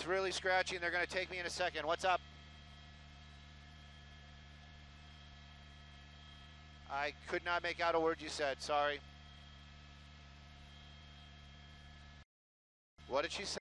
It's really scratchy, and they're going to take me in a second. What's up? I could not make out a word you said. Sorry. What did she say?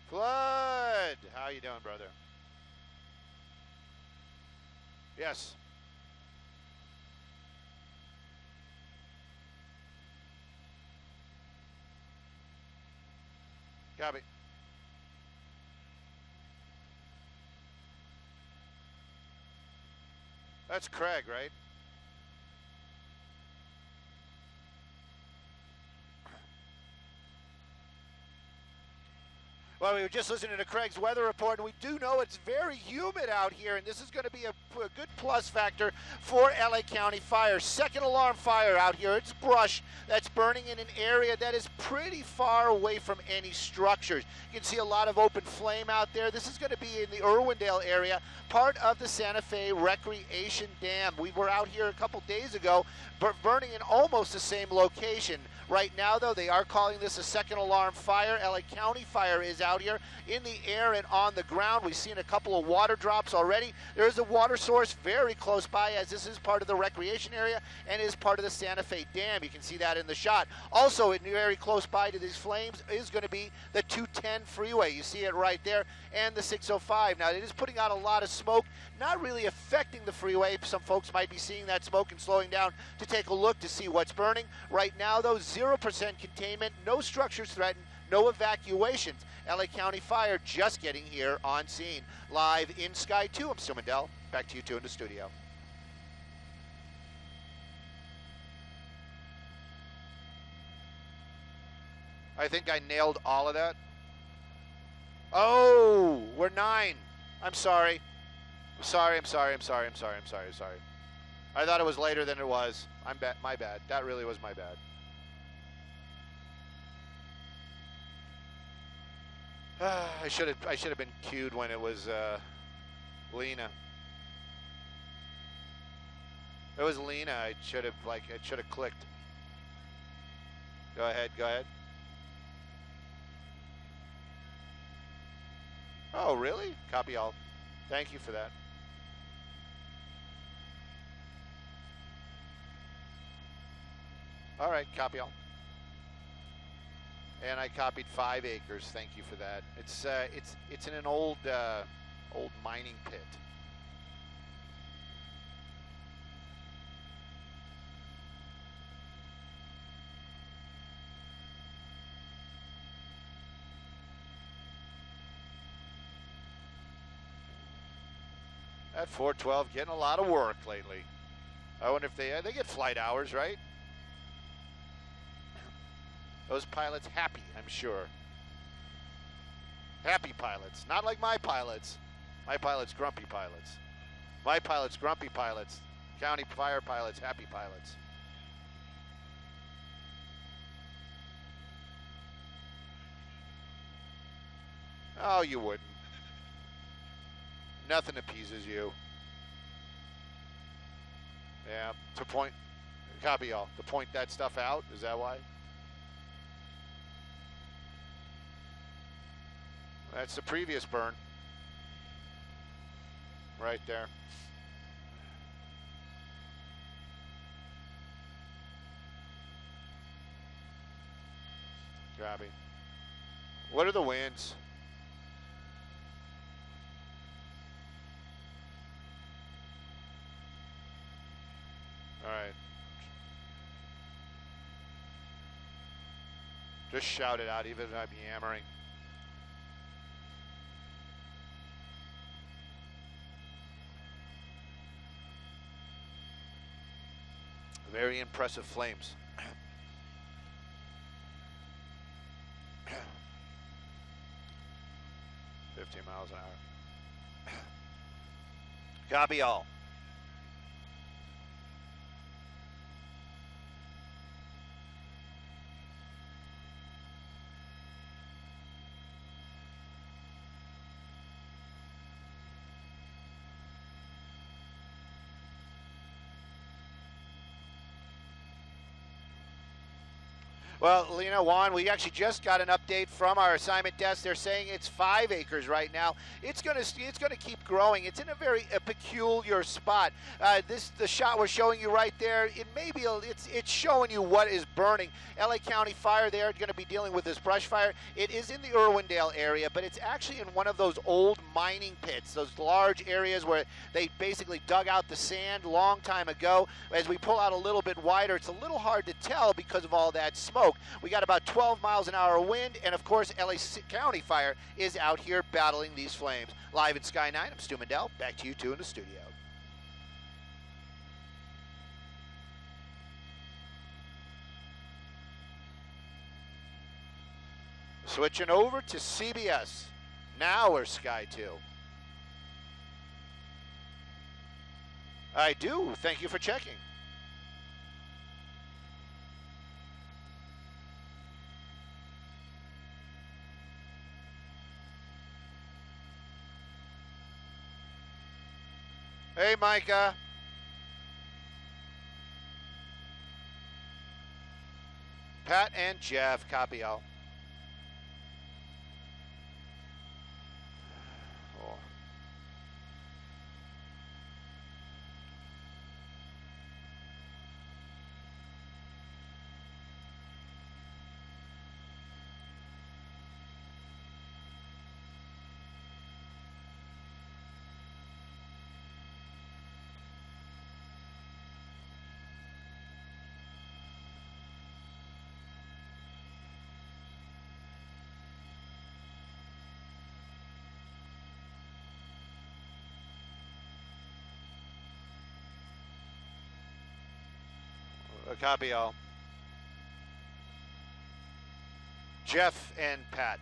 Flood! How you doing, brother? Yes. Copy. That's Craig, right? Well, we were just listening to Craig's weather report, and we do know it's very humid out here, and this is going to be a good plus factor for LA County Fire. Second alarm fire out here. It's brush that's burning in an area that is pretty far away from any structures. You can see a lot of open flame out there. This is going to be in the Irwindale area, part of the Santa Fe Recreation Dam. We were out here a couple days ago, burning in almost the same location. Right now, though, they are calling this a second alarm fire. LA County Fire is out here in the air and on the ground. We've seen a couple of water drops already. There is a water source very close by, as this is part of the recreation area and is part of the Santa Fe Dam. You can see that in the shot. Also, very close by to these flames is going to be the 210 freeway. You see it right there, and the 605. Now, it is putting out a lot of smoke, not really affecting the freeway. Some folks might be seeing that smoke and slowing down to take a look to see what's burning. Right now, though, 0% containment, no structures threatened, no evacuations. LA County Fire just getting here on scene. Live in Sky 2, I'm Stu Mundel. Back to you two in the studio. I think I nailed all of that. Oh, we're 9. I'm sorry. I'm sorry. I thought it was later than it was. My bad. That really was my bad. I should have been cued when it was Lena. It was Lena. It should have clicked. Go ahead. Oh, really? Copy all. Thank you for that. All right, copy all. And I copied 5 acres. Thank you for that. It's in an old mining pit. At 412, getting a lot of work lately. I wonder if they get flight hours, right? Those pilots happy, I'm sure. Happy pilots, not like my pilots. My pilots, grumpy pilots. My pilots, grumpy pilots. County fire pilots, happy pilots. Oh, you wouldn't. Nothing appeases you. Yeah, copy all. To point that stuff out, is that why? That's the previous burn. Right there. Copy. What are the winds? All right. Just shout it out, even if I'm yammering. Very impressive flames. 15 miles an hour. Copy all. Well, you know, Juan, we actually just got an update from our assignment desk. They're saying it's 5 acres right now. It's going to keep growing. It's in a very peculiar spot. The shot we're showing you right there, it may be it's showing you what is burning. LA County Fire, they're going to be dealing with this brush fire. It is in the Irwindale area, but it's actually in one of those old mining pits, those large areas where they basically dug out the sand long time ago. As we pull out a little bit wider, it's a little hard to tell because of all that smoke. We got about 12 miles an hour wind, and of course, LA County Fire is out here battling these flames. Live in Sky 9, I'm Stu Mundel. Back to you two in the studio. Switching over to CBS. Now we're Sky 2. I do. Thank you for checking. Hey, Micah. Pat and Jeff, copy all. Copy all. Jeff and Pat.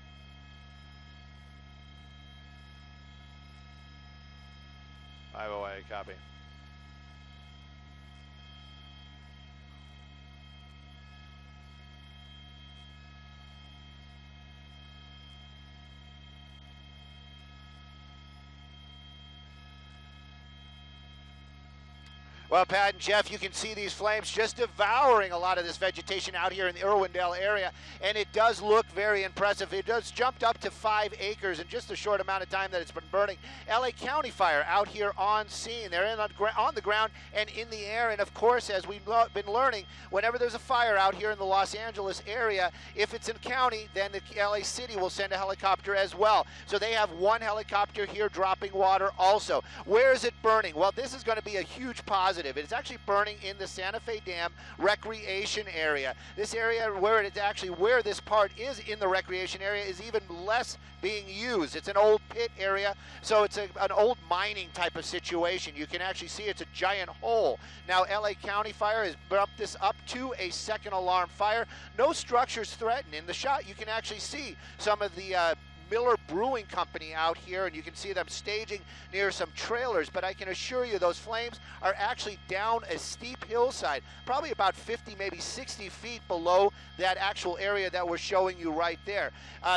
Iowa, copy. Well, Pat and Jeff, you can see these flames just devouring a lot of this vegetation out here in the Irwindale area, and it does look very impressive. It does jumped up to 5 acres in just a short amount of time that it's been burning. LA County Fire out here on scene. They're on the ground and in the air, and of course, as we've been learning, whenever there's a fire out here in the Los Angeles area, if it's in county, then the LA City will send a helicopter as well. So they have one helicopter here dropping water also. Where is it burning? Well, this is going to be a huge positive. It's actually burning in the Santa Fe Dam recreation area. This area where this part is in the recreation area is even less being used. It's an old pit area, so it's an old mining type of situation. You can actually see it's a giant hole. Now, LA County Fire has bumped this up to a second alarm fire. No structures threatened. In the shot, you can actually see some of the Miller Brewing Company out here, and you can see them staging near some trailers, but I can assure you those flames are actually down a steep hillside, probably about 50, maybe 60 feet below that actual area that we're showing you right there.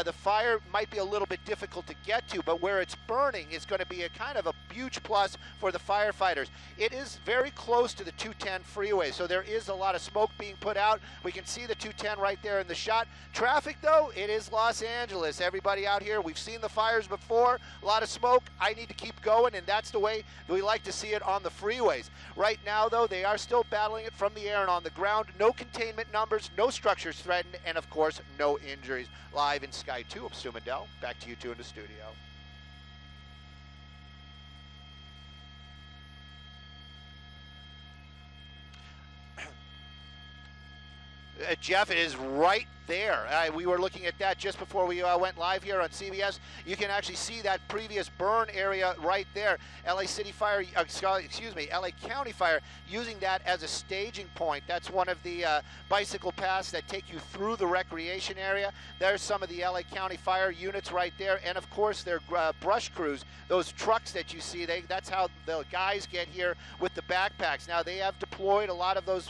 The fire might be a little bit difficult to get to, but where it's burning is going to be a kind of a huge plus for the firefighters. It is very close to the 210 freeway, so there is a lot of smoke being put out. We can see the 210 right there in the shot. Traffic, though, it is Los Angeles. Everybody out here, we've seen the fires before, a lot of smoke. I need to keep going, and that's the way we like to see it on the freeways. Right now, though, they are still battling it from the air and on the ground. No containment numbers, no structures threatened, and of course, no injuries. Live in Sky 2, I'm Stu Mundel. Back to you two in the studio. Jeff is right there. We were looking at that just before we went live here on CBS. You can actually see that previous burn area right there. LA City Fire, LA County Fire, using that as a staging point. That's one of the bicycle paths that take you through the recreation area. There's some of the LA County Fire units right there, and of course their brush crews. Those trucks that you see, that's how the guys get here with the backpacks. Now they have deployed a lot of those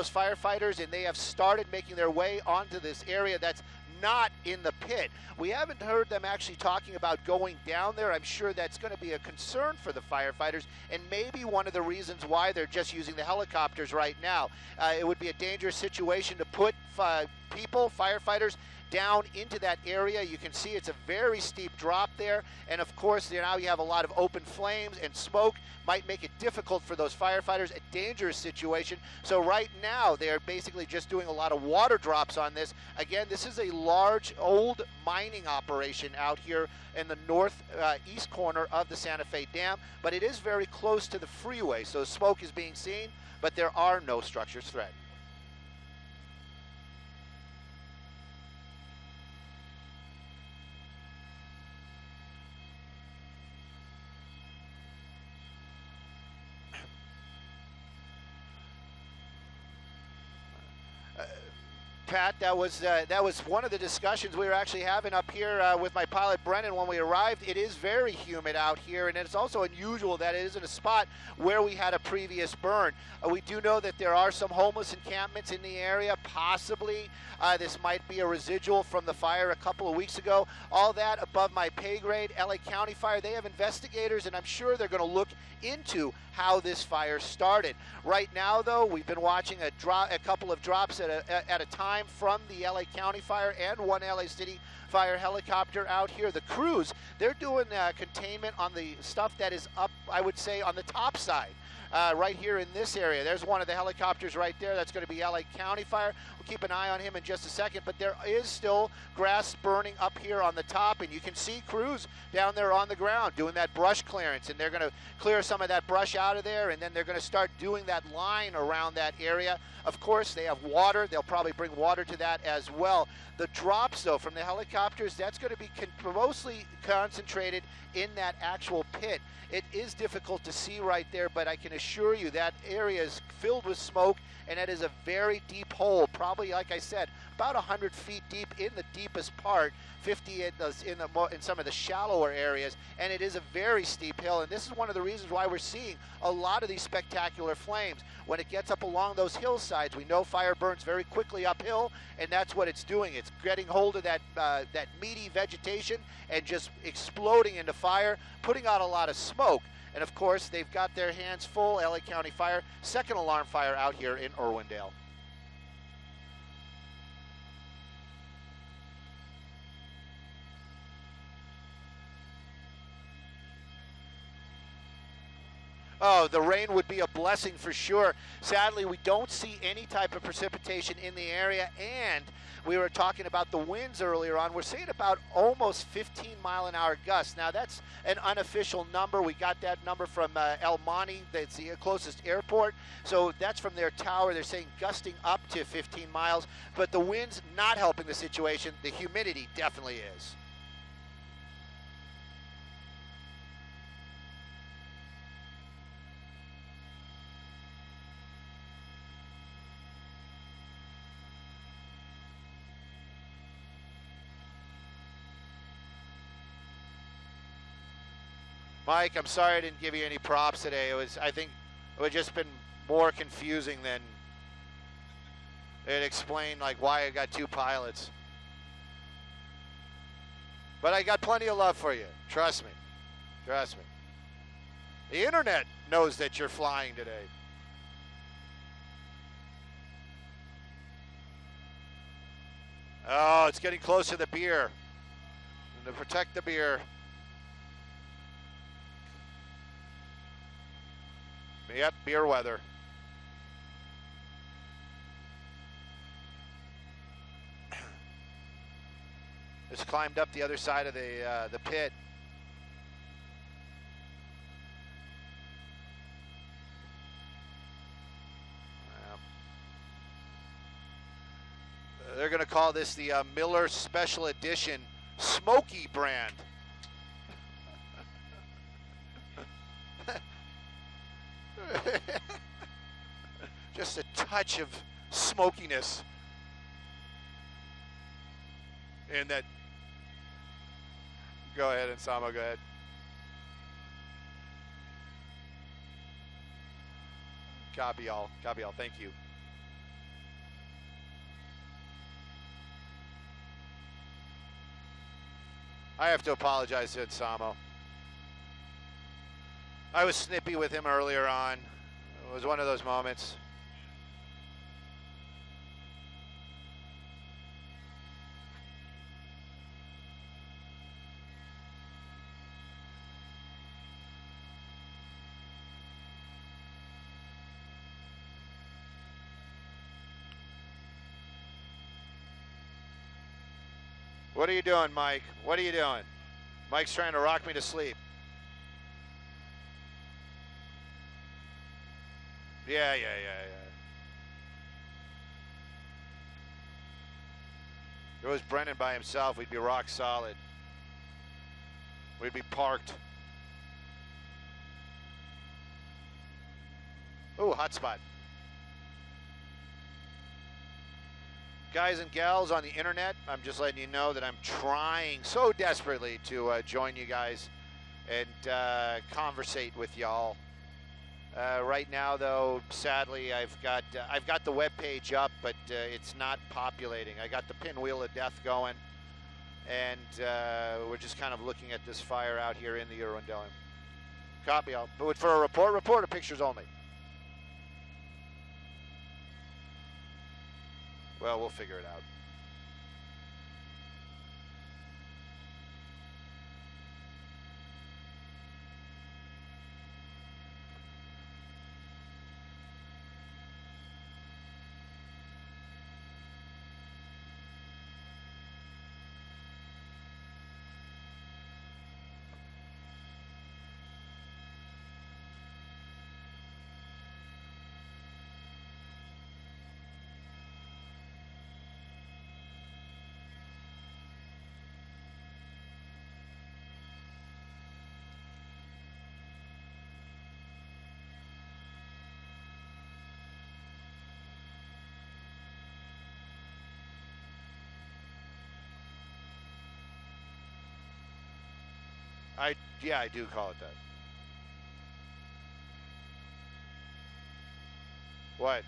firefighters, and they have started making their way onto this area that's not in the pit. We haven't heard them actually talking about going down there. I'm sure that's going to be a concern for the firefighters, and maybe one of the reasons why they're just using the helicopters right now. It would be a dangerous situation to put firefighters down into that area. You can see it's a very steep drop there, and of course now you have a lot of open flames and smoke. Might make it difficult for those firefighters, a dangerous situation. So right now they're basically just doing a lot of water drops on this. Again, this is a large old mining operation out here in the northeast corner of the Santa Fe Dam, but it is very close to the freeway, so smoke is being seen, but there are no structures threatened. Pat, that was one of the discussions we were actually having up here with my pilot Brennan when we arrived. It is very humid out here, and it's also unusual that it isn't a spot where we had a previous burn. We do know that there are some homeless encampments in the area. Possibly this might be a residual from the fire a couple of weeks ago. All that above my pay grade. LA County Fire, they have investigators, and I'm sure they're going to look into how this fire started. Right now, though, we've been watching a couple of drops at a time from the LA County Fire and one LA City Fire helicopter out here. The crews, they're doing containment on the stuff that is up, I would say, on the top side. Right here in this area. There's one of the helicopters right there. That's going to be LA County Fire. We'll keep an eye on him in just a second, but there is still grass burning up here on the top, and you can see crews down there on the ground doing that brush clearance, and they're going to clear some of that brush out of there, and then they're going to start doing that line around that area. Of course, they have water. They'll probably bring water to that as well. The drops, though, from the helicopters, that's going to be mostly concentrated in that actual pit. It is difficult to see right there, but I can assure you that area is filled with smoke, and it is a very deep hole, probably, like I said, about 100 feet deep in the deepest part, 50 in some of the shallower areas, and it is a very steep hill, and this is one of the reasons why we're seeing a lot of these spectacular flames. When it gets up along those hillsides, we know fire burns very quickly uphill, and that's what it's doing. It's getting hold of that meaty vegetation and just exploding into fire, putting out a lot of smoke. And of course, they've got their hands full, LA County Fire, second alarm fire out here in Irwindale. Oh, the rain would be a blessing for sure. Sadly, we don't see any type of precipitation in the area, and we were talking about the winds earlier on. We're seeing about almost 15-mile-an-hour gusts. Now, that's an unofficial number. We got that number from El Monte. That's the closest airport. So that's from their tower. They're saying gusting up to 15 miles. But the wind's not helping the situation. The humidity definitely is. Mike, I'm sorry I didn't give you any props today. I think it would just been more confusing than it explained like why I got two pilots. But I got plenty of love for you. Trust me. Trust me. The internet knows that you're flying today. Oh, it's getting close to the beer. And to protect the beer. Yep, beer weather. Just climbed up the other side of the pit. They're going to call this the Miller Special Edition Smoky brand. Just a touch of smokiness in that. Go ahead, Insamo, go ahead. Copy all, thank you. I have to apologize to Insamo. I was snippy with him earlier on. It was one of those moments. What are you doing, Mike? What are you doing? Mike's trying to rock me to sleep. Yeah. If it was Brennan by himself, we'd be rock solid. We'd be parked. Ooh, hot spot. Guys and gals on the internet, I'm just letting you know that I'm trying so desperately to join you guys and conversate with y'all. Right now, though, sadly, I've got the web page up, but it's not populating. I got the pinwheel of death going, and we're just kind of looking at this fire out here in the Irwindale. Copy all. But for a report or pictures only? Well, we'll figure it out. Yeah, I do call it that. What?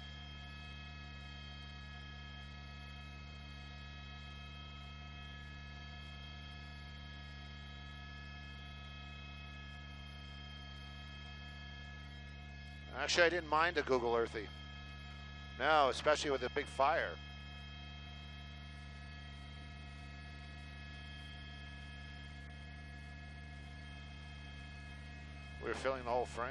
Actually, I didn't mind a Google Earthy. No, especially with a big fire. We were filling the whole frame.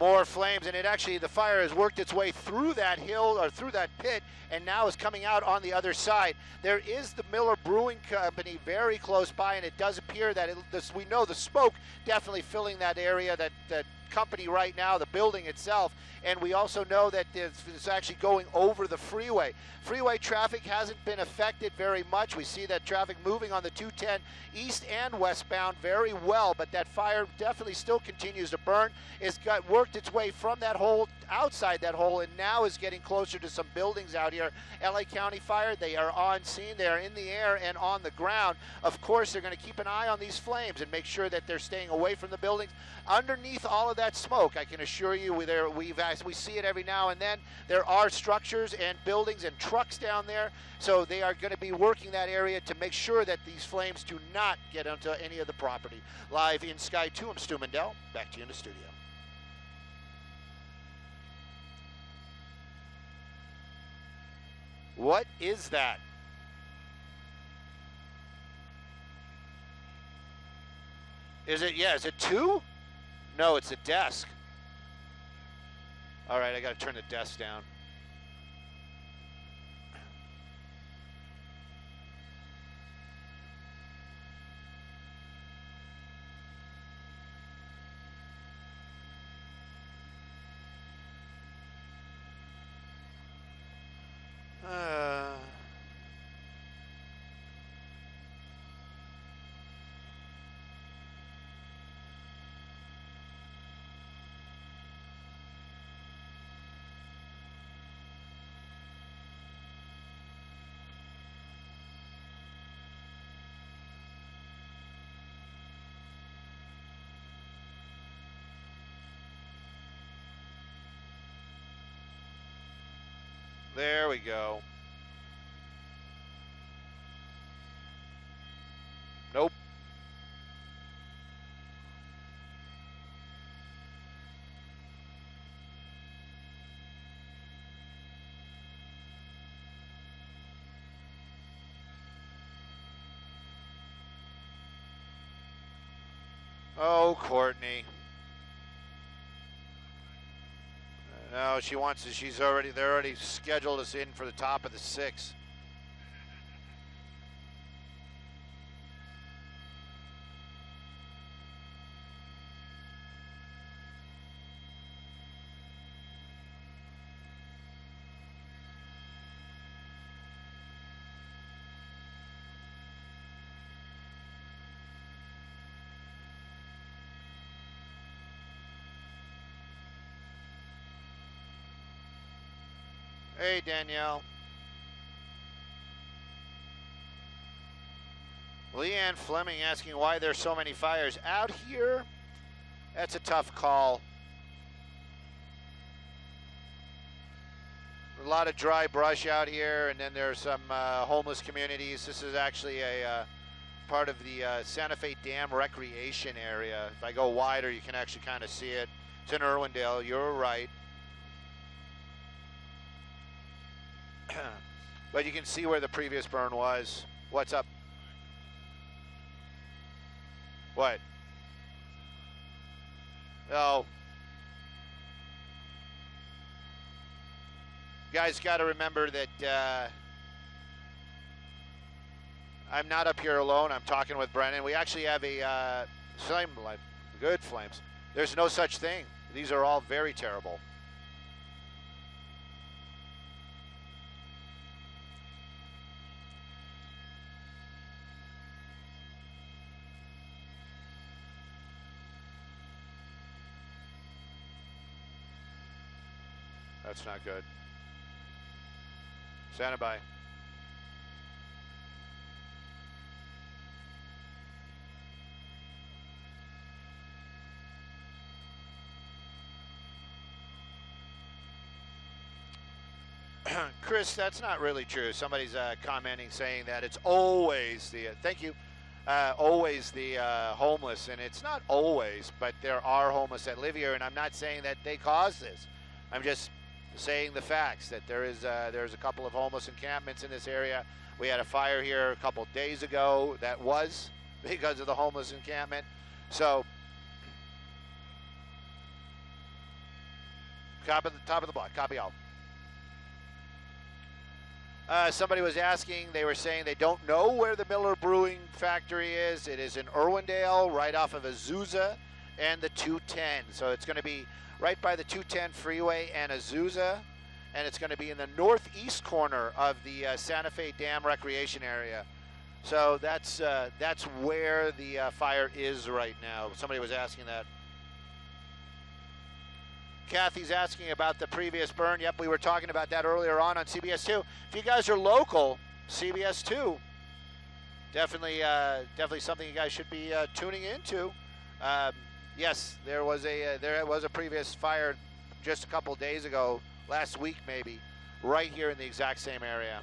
More flames, and the fire has worked its way through that hill or through that pit, and now is coming out on the other side. There is the Miller Brewing Company very close by, and it does appear that we know the smoke definitely filling that area, that company right now, the building itself, and we also know that it's actually going over the freeway. Freeway traffic hasn't been affected very much. We see that traffic moving on the 210 east and westbound very well, but that fire definitely still continues to burn. It's worked its way from that hole, outside that hole, and now is getting closer to some buildings out here. LA County Fire, they are on scene. They are in the air and on the ground. Of course, they're going to keep an eye on these flames and make sure that they're staying away from the buildings. Underneath all of that smoke, I can assure you, we see it every now and then. There are structures and buildings and trucks down there, so they are going to be working that area to make sure that these flames do not get onto any of the property. Live in Sky 2, I'm Stu Mundel. Back to you in the studio. What is that? Is it two? No, it's a desk. All right, I got to turn the desk down. There we go. Nope. Oh, Courtney. No, she wants to. They're already scheduled us in for the top of the 6. Hey, Danielle. Leanne Fleming asking why there's so many fires out here. That's a tough call. A lot of dry brush out here, and then there's some homeless communities. This is actually a part of the Santa Fe Dam recreation area. If I go wider, you can actually kind of see it. It's in Irwindale. You're right. But you can see where the previous burn was. What's up? What? Oh. You guys got to remember that I'm not up here alone. I'm talking with Brennan. We actually have a flame, good flames. There's no such thing. These are all very terrible. That's not good. Stand by. Chris, that's not really true. Somebody's commenting saying that it's always the, thank you, always the homeless, and it's not always, but there are homeless that live here, and I'm not saying that they caused this. I'm just saying the facts that there's a couple of homeless encampments in this area. We had a fire here a couple days ago that was because of the homeless encampment. So, top of the block, copy all. Somebody was asking, they were saying they don't know where the Miller Brewing Factory is. It is in Irwindale, right off of Azusa and the 210. So it's going to be right by the 210 freeway and Azusa, and it's going to be in the northeast corner of the Santa Fe Dam recreation area. So that's where the fire is right now. Somebody was asking that. Kathy's asking about the previous burn. Yep, we were talking about that earlier on CBS2. If you guys are local, CBS2, definitely something you guys should be tuning into. Yes, there was a previous fire just a couple days ago, last week maybe, right here in the exact same area.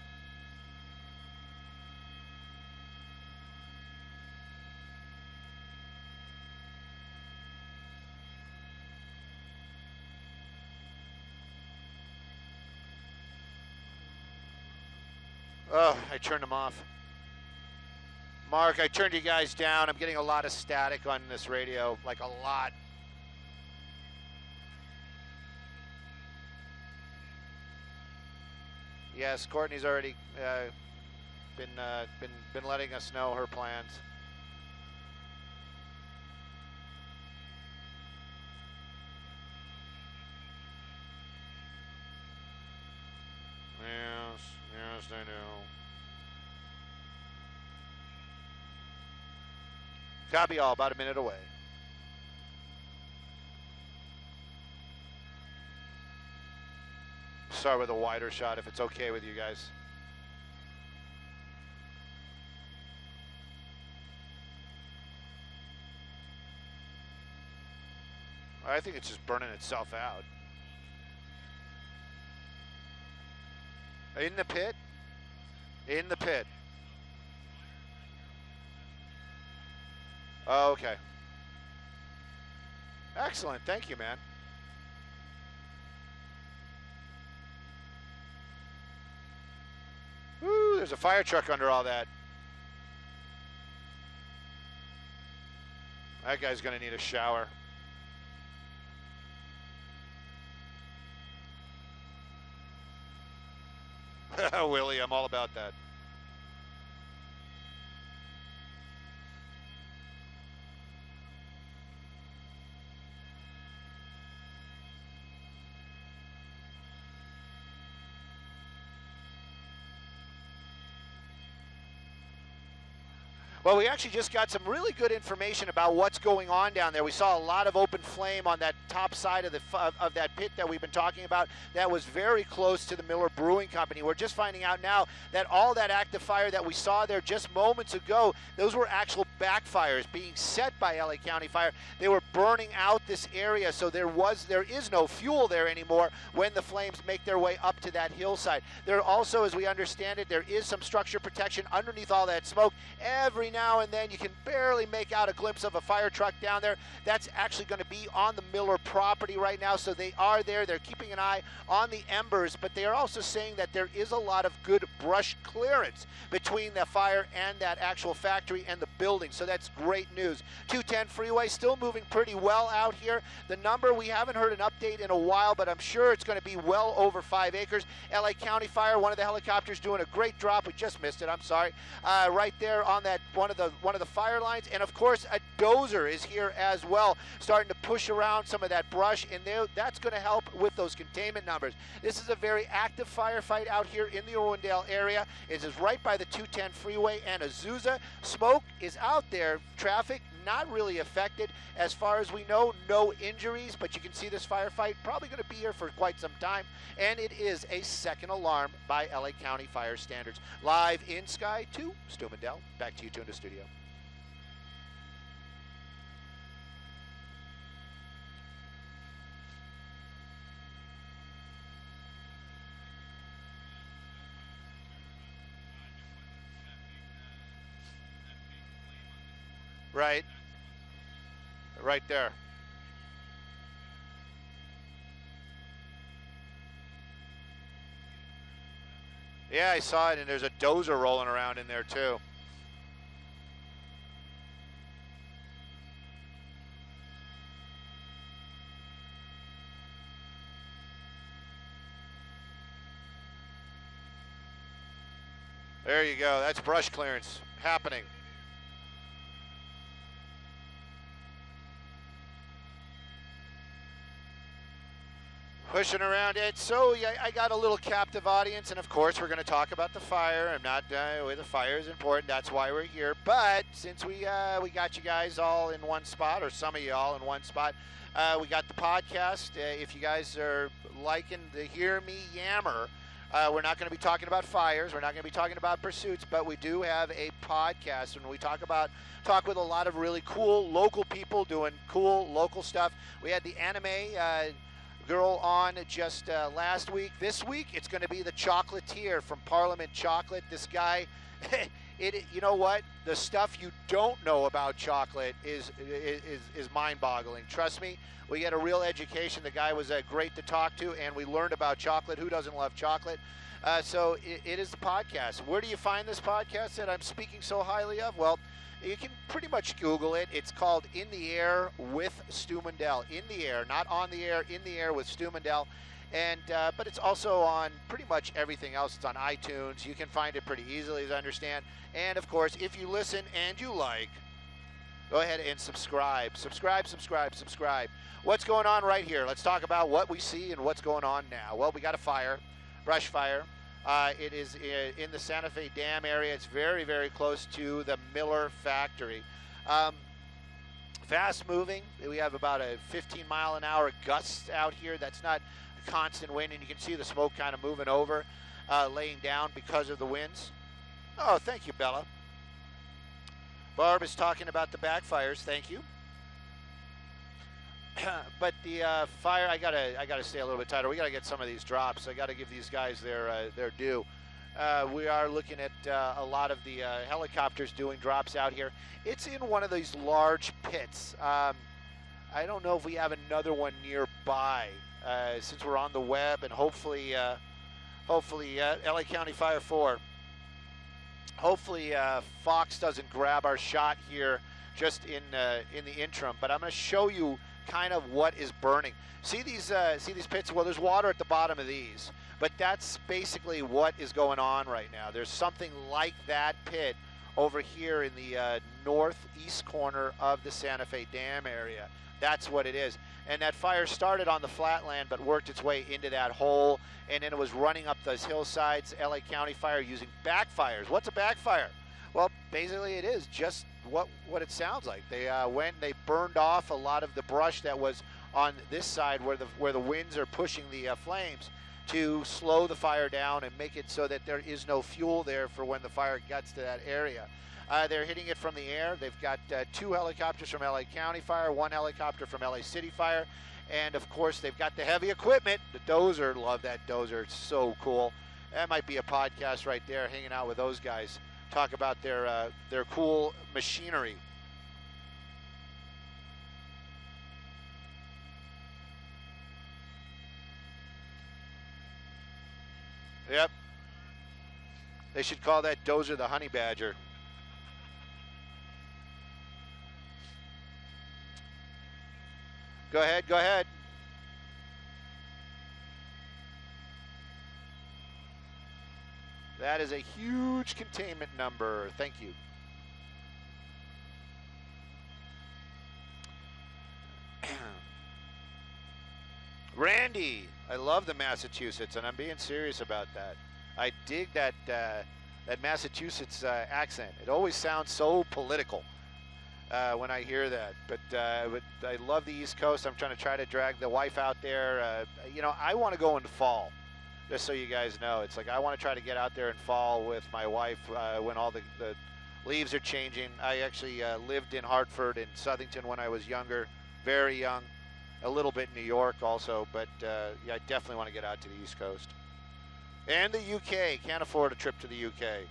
Oh, I turned them off. Mark, I turned you guys down. I'm getting a lot of static on this radio, like a lot. Yes, Courtney's already been letting us know her plans. Yes, I know. Copy all, about a minute away. Start with a wider shot if it's okay with you guys. I think it's just burning itself out. In the pit? In the pit. Oh, okay. Excellent. Thank you, man. Woo, there's a fire truck under all that. That guy's going to need a shower. Willie, I'm all about that. Well, we actually just got some really good information about what's going on down there. We saw a lot of open flame on that top side of that pit that we've been talking about. That was very close to the Miller Brewing Company. We're just finding out now that all that active fire that we saw there just moments ago, those were actual backfires being set by LA County Fire. They were burning out this area, so there is no fuel there anymore when the flames make their way up to that hillside. There also, as we understand it, there is some structure protection underneath all that smoke. Every now and then you can barely make out a glimpse of a fire truck down there. That's actually going to be on the Miller property right now, so they are there. They're keeping an eye on the embers, but they are also saying that there is a lot of good brush clearance between the fire and that actual factory and the building, so that's great news. 210 freeway still moving pretty well out here. The number, we haven't heard an update in a while, but I'm sure it's going to be well over 5 acres. LA County Fire, one of the helicopters doing a great drop. We just missed it, I'm sorry. Right there on that one of the fire lines, and of course a dozer is here as well, starting to push around some of that brush, and that's going to help with those containment numbers. This is a very active firefight out here in the Irwindale area. It is right by the 210 freeway and Azusa. Smoke is out there. Traffic not really affected as far as we know. No injuries, but you can see this firefight probably going to be here for quite some time, and it is a second alarm by LA County Fire Standards. Live in Sky 2, Stu Mundel. Back to you two in the studio. Right. Right there. Yeah, I saw it, and there's a dozer rolling around in there too. There you go. That's brush clearance happening. Pushing around it. So yeah, I got a little captive audience, and of course we're going to talk about the fire. I'm not the fire is important. That's why we're here. But since we got you guys all in one spot, or some of you all in one spot, we got the podcast. If you guys are liking to hear me yammer, we're not going to be talking about fires. We're not going to be talking about pursuits, but we do have a podcast, and we talk with a lot of really cool local people doing cool local stuff. We had the anime girl on just last week. This week it's going to be the chocolatier from Parliament Chocolate. This guy, you know what? The stuff you don't know about chocolate is mind-boggling. Trust me, we get a real education. The guy was great to talk to, and we learned about chocolate. Who doesn't love chocolate? So it is the podcast. Where do you find this podcast that I'm speaking so highly of? Well, you can pretty much Google it. It's called In the Air with Stu Mundel. In the Air, not on the air, In the Air with Stu Mundel. And but it's also on pretty much everything else. It's on iTunes. You can find it pretty easily, as I understand. And of course, if you listen and you like, go ahead and subscribe. Subscribe. What's going on right here? Let's talk about what we see and what's going on now. Well, we got a fire, brush fire. It is in the Santa Fe Dam area. It's very, very close to the Miller factory. Fast moving. We have about a 15-mile-an-hour gusts out here. That's not a constant wind, and you can see the smoke kind of moving over, laying down because of the winds. Oh, thank you, Bella. Barb is talking about the backfires. Thank you. But the fire, I gotta stay a little bit tighter. We gotta get some of these drops. I gotta give these guys their due. We are looking at a lot of the helicopters doing drops out here. It's in one of these large pits. I don't know if we have another one nearby since we're on the web, and hopefully LA County Fire 4. Hopefully Fox doesn't grab our shot here just in the interim. But I'm going to show you kind of what is burning. See these pits? Well, there's water at the bottom of these, but that's basically what is going on right now. There's something like that pit over here in the northeast corner of the Santa Fe Dam area. That's what it is. And that fire started on the flatland but worked its way into that hole, and then it was running up those hillsides. LA County Fire using backfires. What's a backfire? Well, basically it is just what it sounds like. They they burned off a lot of the brush that was on this side where the winds are pushing the flames to slow the fire down and make it so that there is no fuel there for when the fire gets to that area. They're hitting it from the air. They've got 2 helicopters from LA County Fire, 1 helicopter from LA City Fire, and of course they've got the heavy equipment. The dozer, love that dozer. It's so cool. That might be a podcast right there, hanging out with those guys. Talk about their cool machinery. Yep. They should call that dozer the Honey Badger. Go ahead, go ahead. That is a huge containment number. Thank you. Randy, I love the Massachusetts, and I'm being serious about that. I dig that that Massachusetts accent. It always sounds so political when I hear that. But I love the East Coast. I'm trying to drag the wife out there. You know, I want to go in the fall. Just so you guys know, it's like I want to try to get out there in fall with my wife when all the leaves are changing. I actually lived in Hartford and Southington when I was younger, very young, a little bit in New York also, but yeah, I definitely want to get out to the East Coast. And the UK, can't afford a trip to the UK.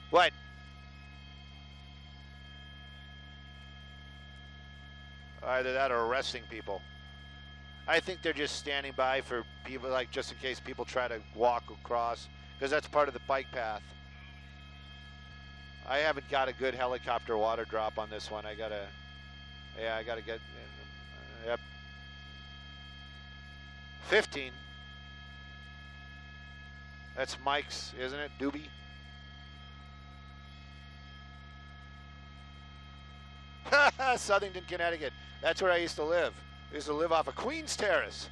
What? Either that or arresting people. I think they're just standing by for people, like just in case people try to walk across, because that's part of the bike path. I haven't got a good helicopter water drop on this one. I gotta get, yep. 15. That's Mike's, isn't it? Doobie. Southington, Connecticut. That's where I used to live. I used to live off of Queens Terrace.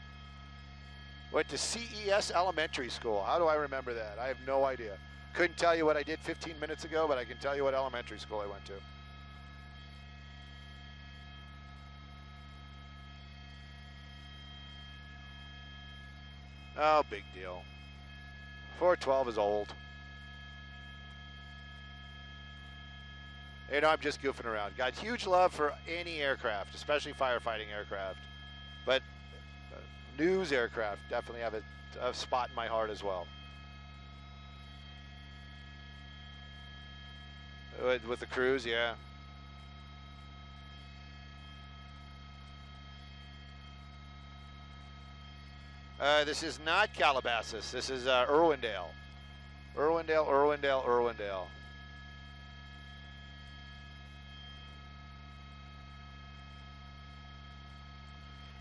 Went to CES Elementary School. How do I remember that? I have no idea. Couldn't tell you what I did 15 minutes ago, but I can tell you what elementary school I went to. Oh, big deal. 412 is old. You know, I'm just goofing around. Got huge love for any aircraft, especially firefighting aircraft. But news aircraft definitely have a spot in my heart as well. With the crews, yeah. This is not Calabasas. This is Irwindale. Irwindale.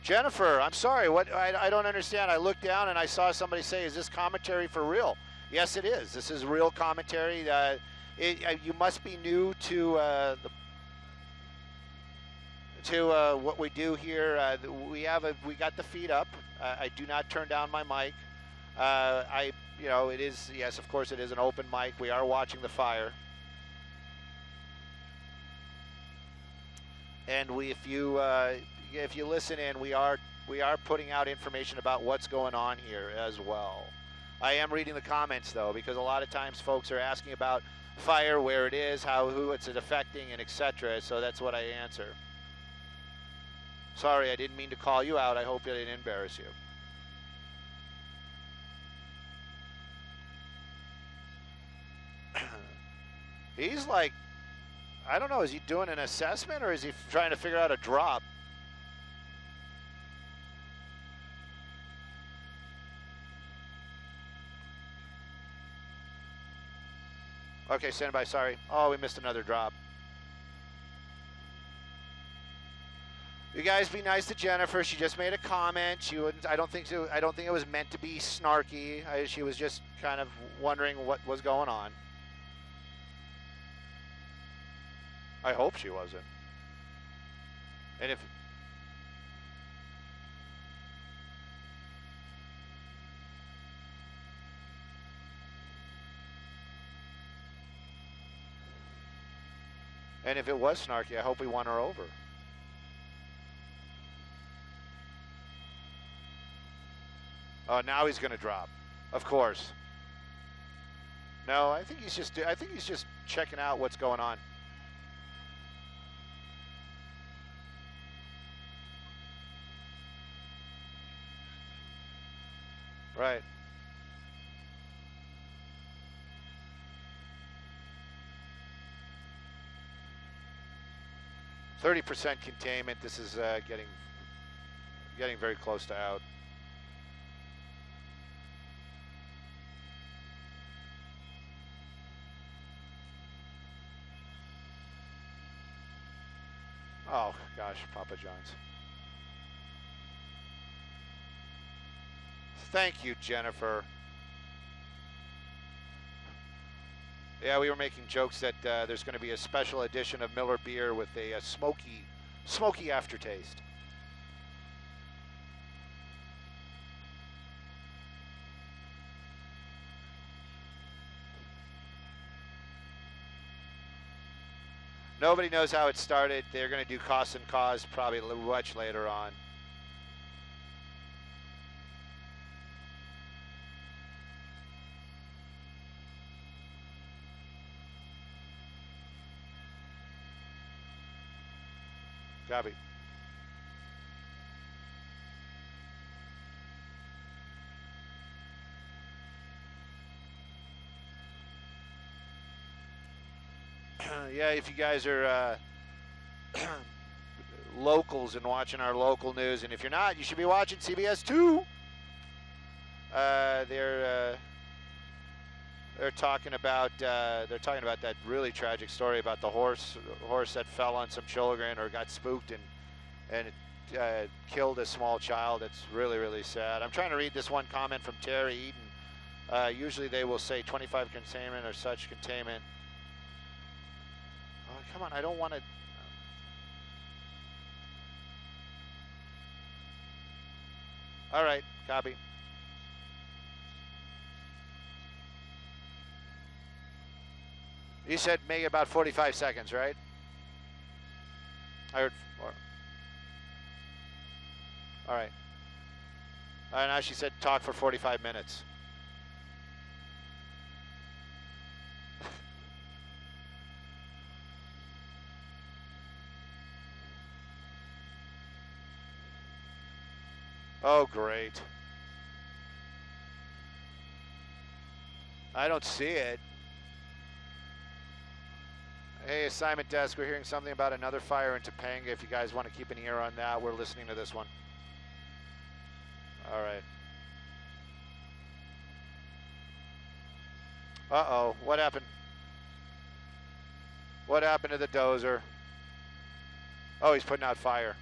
Jennifer, I'm sorry. What I don't understand. I looked down and I saw somebody say, "Is this commentary for real?" Yes, it is. This is real commentary. You must be new to what we do here. We got the feed up. I do not turn down my mic. It is, yes, of course, it is an open mic. We are watching the fire. And if you listen in, we are putting out information about what's going on here as well. I am reading the comments though, because a lot of times folks are asking about fire, where it is, who it's affecting, and etc. So that's what I answer. Sorry, I didn't mean to call you out. I hope I didn't embarrass you. He's like, I don't know, is he doing an assessment or is he trying to figure out a drop? Okay, stand by, sorry. Oh, we missed another drop. You guys be nice to Jennifer. She just made a comment. She wouldn't. I don't think it was meant to be snarky. She was just kind of wondering what was going on. I hope she wasn't. And if it was snarky, I hope we won her over. Oh, now he's going to drop. Of course. No, I think he's just checking out what's going on. Right. %30 containment. This is getting very close to out. Oh gosh, Papa John's. Thank you, Jennifer. Yeah, we were making jokes that there's going to be a special edition of Miller beer with a smoky aftertaste. Nobody knows how it started. They're going to do cost and cause probably much later on. Copy. Yeah, if you guys are locals and watching our local news, and if you're not, you should be watching CBS 2. They're talking about that really tragic story about the horse that fell on some children or got spooked and it killed a small child. It's really, really sad. I'm trying to read this one comment from Terry Eaton. Usually they will say 25 containment or such containment. Oh, come on, I don't want to. All right, copy. You said maybe about 45 seconds, right? I heard 4. All right. Now she said talk for 45 minutes. Oh, great. I don't see it. Hey, assignment desk, we're hearing something about another fire in Topanga. If you guys want to keep an ear on that, we're listening to this one. All right. Uh-oh, what happened? What happened to the dozer? Oh, he's putting out fire.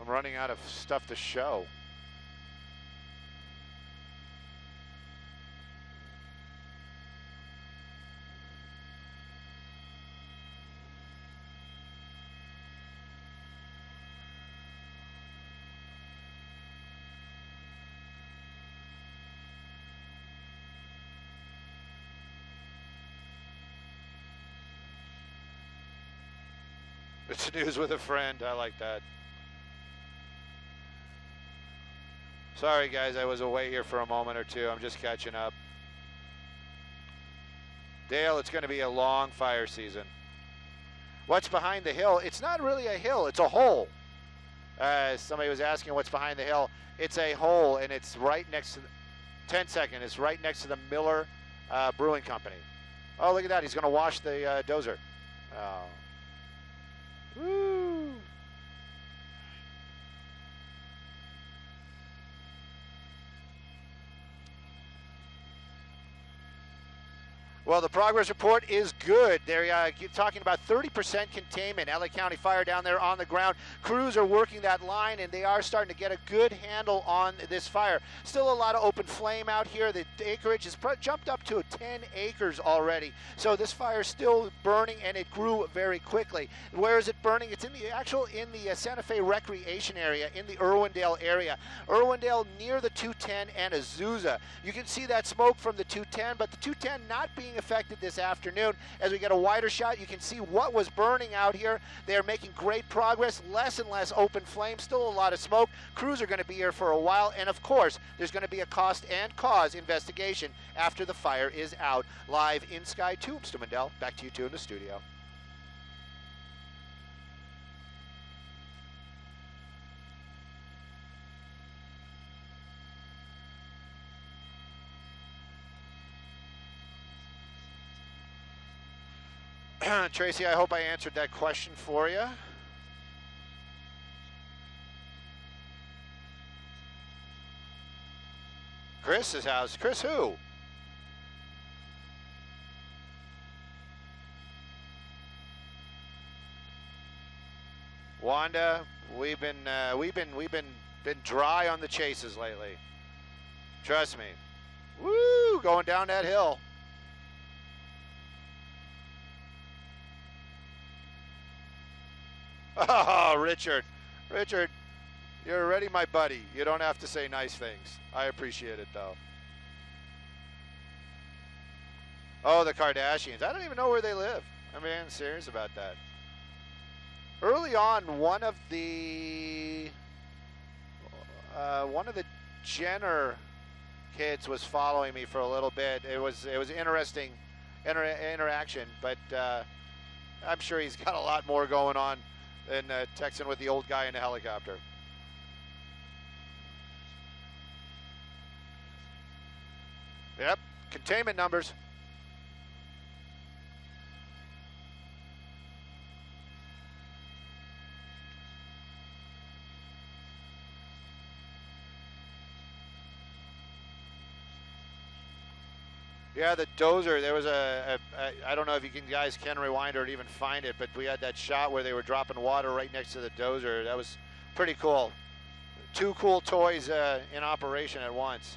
I'm running out of stuff to show. It's news with a friend. I like that. Sorry, guys. I was away here for a moment or two. I'm just catching up. Dale, it's going to be a long fire season. What's behind the hill? It's not really a hill. It's a hole. Somebody was asking what's behind the hill. It's a hole, and it's right next to the 10 second. It's right next to the Miller Brewing Company. Oh, look at that. He's going to wash the dozer. Oh. Woo. Well, the progress report is good. They're talking about 30% containment. LA County Fire down there on the ground. Crews are working that line, and they are starting to get a good handle on this fire. Still a lot of open flame out here. The acreage has jumped up to 10 acres already. So this fire is still burning, and it grew very quickly. Where is it burning? It's in the Santa Fe recreation area, in the Irwindale area. Irwindale near the 210 and Azusa. You can see that smoke from the 210, but the 210 not being affected this afternoon. As we get a wider shot, you can see what was burning out here. They're making great progress, less and less open flame, still a lot of smoke. Crews are going to be here for a while, and of course, there's going to be a cost and cause investigation after the fire is out. Live in Sky 2, Stu Mundel, back to you two in the studio. Tracy, I hope I answered that question for you. Chris's house. Chris who? Wanda, we've been dry on the chases lately. Trust me. Woo, going down that hill. Oh, Richard, you're already my buddy. You don't have to say nice things. I appreciate it, though. Oh, the Kardashians. I don't even know where they live. I'm being serious about that. Early on, one of the Jenner kids was following me for a little bit. It was interesting interaction, but I'm sure he's got a lot more going on than texting with the old guy in the helicopter. Yep, containment numbers. Yeah, the dozer, there was I don't know if you guys can rewind or even find it, but we had that shot where they were dropping water right next to the dozer. That was pretty cool. Two cool toys in operation at once.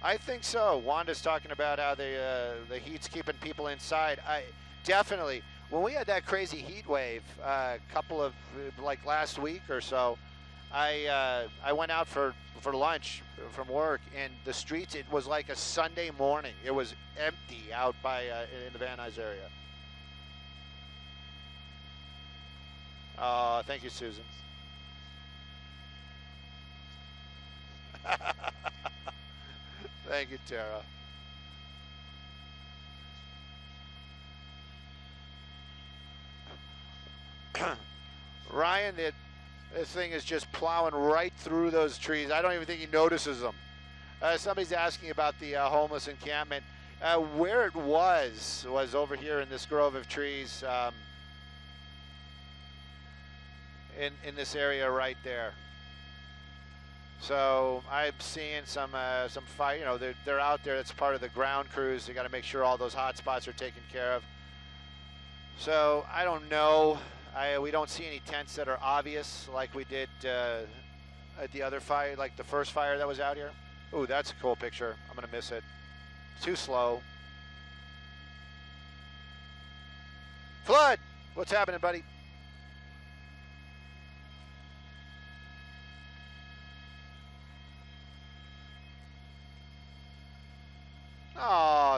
I think so. Wanda's talking about how the heat's keeping people inside. Definitely. When we had that crazy heat wave, a couple of, like last week or so, I went out for lunch from work, and the streets, it was like a Sunday morning. It was empty out by in the Van Nuys area. Thank you, Susan. Thank you, Tara. Ryan, this thing is just plowing right through those trees. I don't even think he notices them. Somebody's asking about the homeless encampment. Where it was over here in this grove of trees, in this area right there. So I'm seeing some fire. You know, they're out there. It's part of the ground crews. They got to make sure all those hot spots are taken care of. So I don't know. We don't see any tents that are obvious like we did at the other fire, like the first fire that was out here. Ooh, that's a cool picture. I'm gonna miss it. It's too slow. Flood, what's happening, buddy?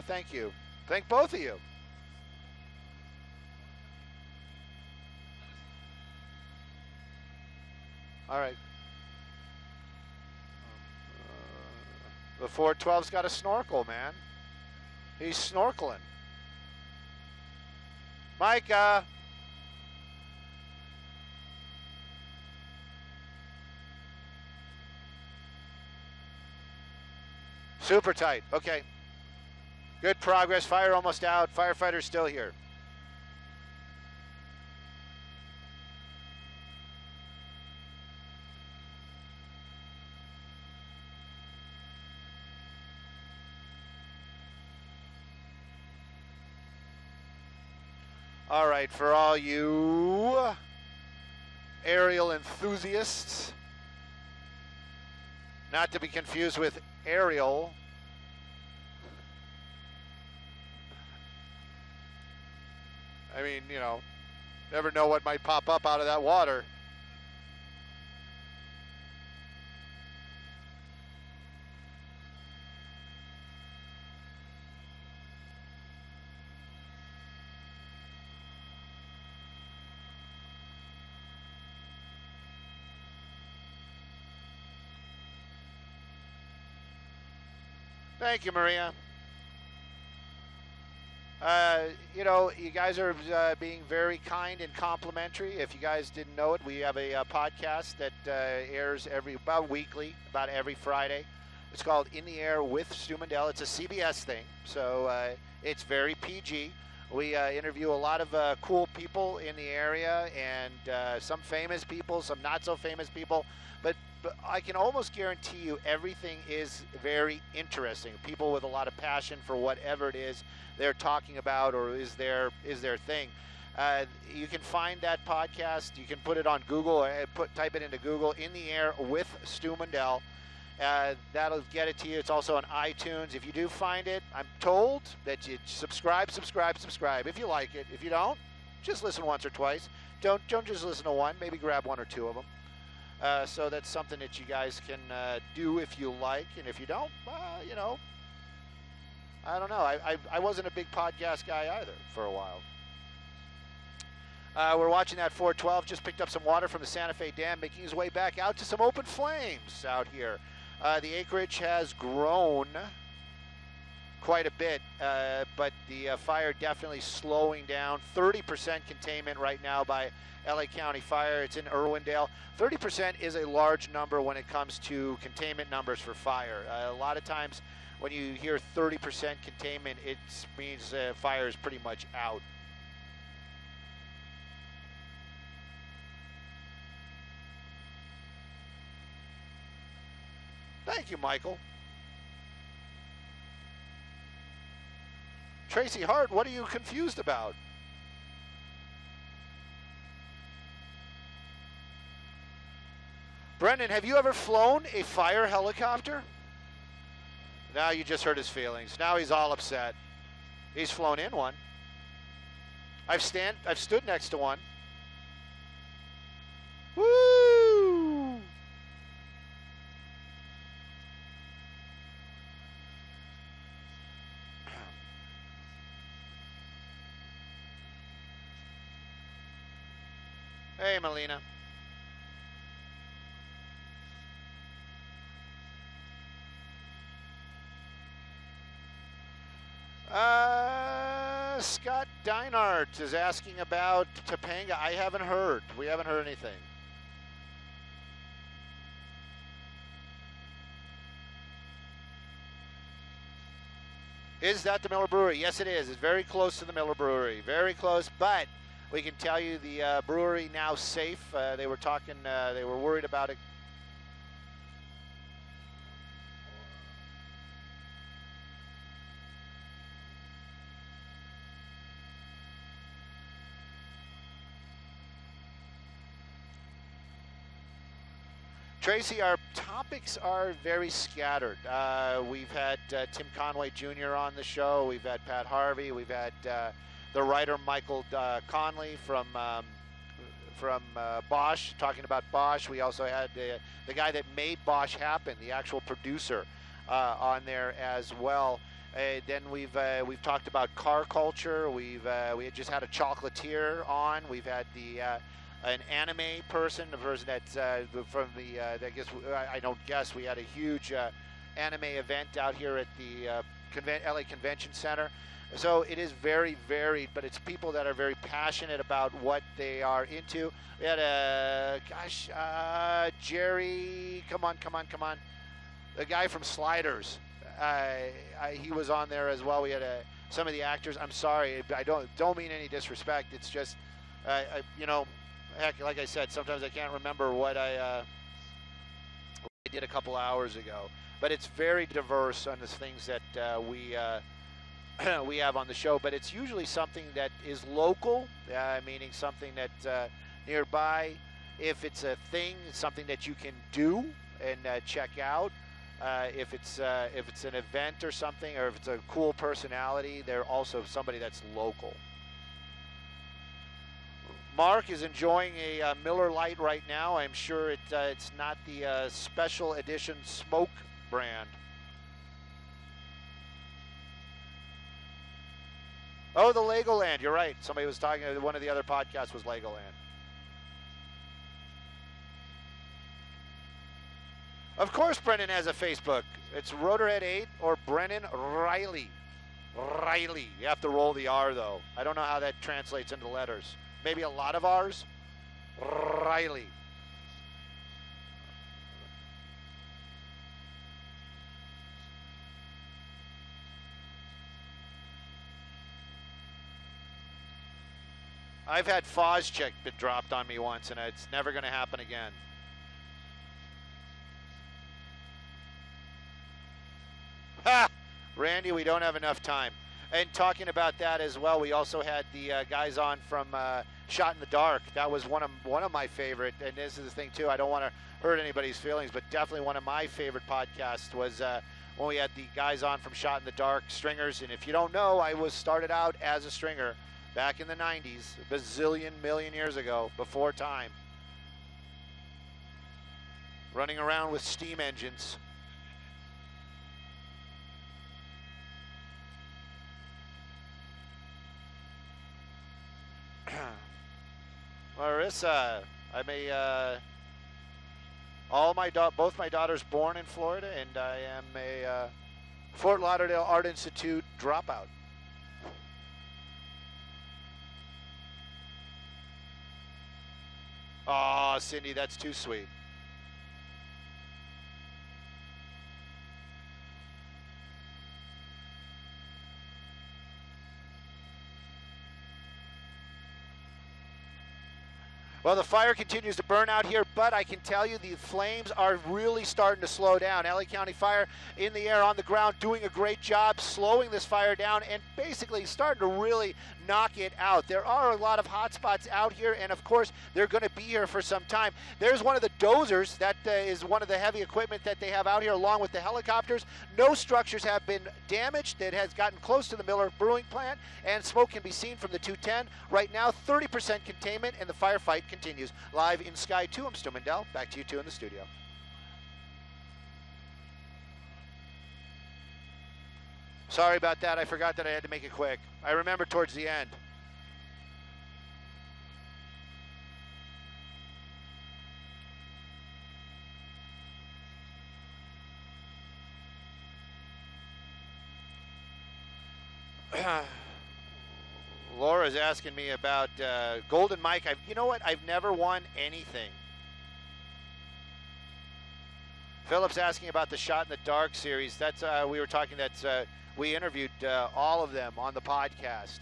thank you. Thank both of you. All right. The 412's got a snorkel, man. He's snorkeling. Micah. Super tight. Okay. Good progress. Fire almost out. Firefighter's still here. All right, for all you aerial enthusiasts, not to be confused with Ariel. I mean, you know, never know what might pop up out of that water. Thank you, Maria. You know, you guys are being very kind and complimentary. If you guys didn't know it, we have a podcast that airs about weekly, about every Friday. It's called In the Air with Stu Mundel. It's a CBS thing, so it's very PG. We interview a lot of cool people in the area, and some famous people, some not so famous people. But I can almost guarantee you everything is very interesting. People with a lot of passion for whatever it is they're talking about or is their thing. You can find that podcast. You can put it on Google, type it into Google, In the Air with Stu Mundel. That'll get it to you. It's also on iTunes. If you do find it, I'm told that you subscribe. If you like it. If you don't, just listen once or twice. Don't just listen to one. Maybe grab one or two of them. So that's something that you guys can do if you like, and if you don't, you know, I don't know. I wasn't a big podcast guy either for a while. We're watching that 412. Just picked up some water from the Santa Fe Dam, making his way back out to some open flames out here. The acreage has grown quite a bit, but the fire definitely slowing down. 30% containment right now by LA County Fire. It's in Irwindale. 30% is a large number when it comes to containment numbers for fire. A lot of times when you hear 30% containment, it means fire is pretty much out. Thank you, Michael. Tracy Hart, what are you confused about? Brendan, have you ever flown a fire helicopter? Now you just hurt his feelings. Now he's all upset. He's flown in one. I've stood next to one. Woo! Hey, Melina. Scott Deinart is asking about Topanga. I haven't heard. We haven't heard anything. Is that the Miller Brewery? Yes, it is. It's very close to the Miller Brewery. Very close, but we can tell you the brewery now safe. They were talking, they were worried about it. Tracy, our topics are very scattered. We've had Tim Conway Jr. on the show. We've had Pat Harvey. We've had the writer Michael Conley from Bosch, talking about Bosch. We also had the guy that made Bosch happen, the actual producer, on there as well. Then we've talked about car culture. We had just had a chocolatier on. We've had an anime person, a person that's from the I don't guess. We had a huge anime event out here at the LA Convention Center. So it is very varied, but it's people that are very passionate about what they are into. We had Jerry, come on. The guy from Sliders. He was on there as well. We had some of the actors. I'm sorry, I don't mean any disrespect. It's just, heck, like I said, sometimes I can't remember what I did a couple hours ago. But it's very diverse on the things that we have on the show. But it's usually something that is local, meaning something that nearby. If it's a thing, it's something that you can do and check out. If it's an event or something, or if it's a cool personality, they're also somebody that's local. Mark is enjoying a Miller Lite right now. I'm sure it's not the special edition smoke brand. Oh, the Legoland. You're right. Somebody was talking. One of the other podcasts was Legoland. Of course, Brennan has a Facebook. It's Rotorhead8 or Brennan Riley. Riley. You have to roll the R, though. I don't know how that translates into letters. Maybe a lot of R's? Riley. I've had Fozcheck been dropped on me once, and it's never going to happen again. Ha! Randy, we don't have enough time. And talking about that as well, we also had the guys on from Shot in the Dark. That was one of my favorite, and this is the thing too, I don't want to hurt anybody's feelings, but definitely one of my favorite podcasts was when we had the guys on from Shot in the Dark, stringers. And if you don't know, I started out as a stringer back in the 90s, a bazillion million years ago, before time. Running around with steam engines. Marissa, I'm both my daughters born in Florida, and I am a Fort Lauderdale Art Institute dropout. Oh, Cindy, that's too sweet. Well, the fire continues to burn out here, but I can tell you the flames are really starting to slow down. LA County Fire in the air, on the ground, doing a great job slowing this fire down and basically starting to really knock it out. There are a lot of hot spots out here, and of course, they're going to be here for some time. There's one of the dozers. That is one of the heavy equipment that they have out here, along with the helicopters. No structures have been damaged. It has gotten close to the Miller Brewing Plant, and smoke can be seen from the 210. Right now, 30% containment, and the firefight continues. Live in Sky 2, I'm Stu Mundel. Back to you two in the studio. Sorry about that. I forgot that I had to make it quick. I remember towards the end. Laura's asking me about Golden Mike. You know what? I've never won anything. Philip's asking about the Shot in the Dark series. That's we were talking. We interviewed all of them on the podcast.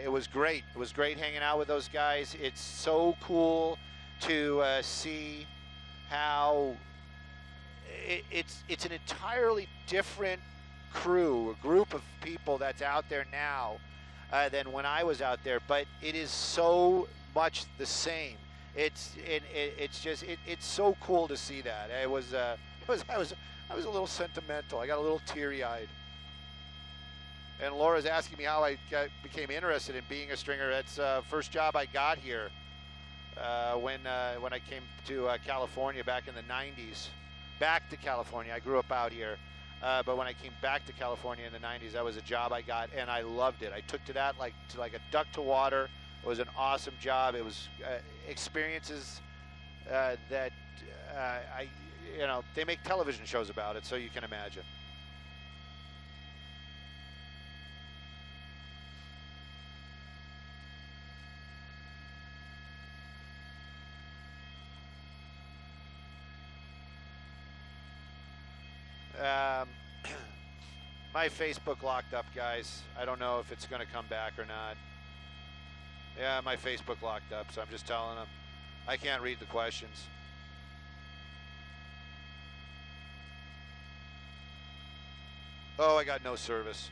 It was great. It was great hanging out with those guys. It's so cool to see how it's an entirely different crew, a group of people that's out there now than when I was out there. But it is so much the same. It's so cool to see that. I was a little sentimental. I got a little teary-eyed. And Laura's asking me how I became interested in being a stringer. That's the first job I got here when I came to California back in the 90s. Back to California. I grew up out here. But when I came back to California in the 90s, that was a job I got, and I loved it. I took to that like a duck to water. It was an awesome job. It was experiences that they make television shows about it, so you can imagine. My Facebook locked up, guys. I don't know if it's going to come back or not. Yeah, my Facebook locked up, so I'm just telling them. I can't read the questions. Oh, I got no service.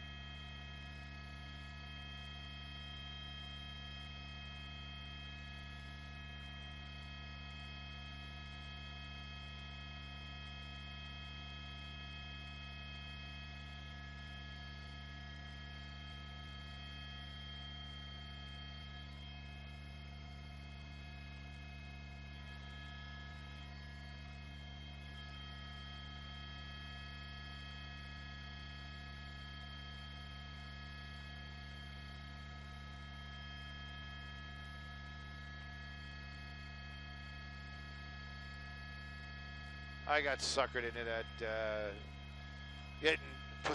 I got suckered into that,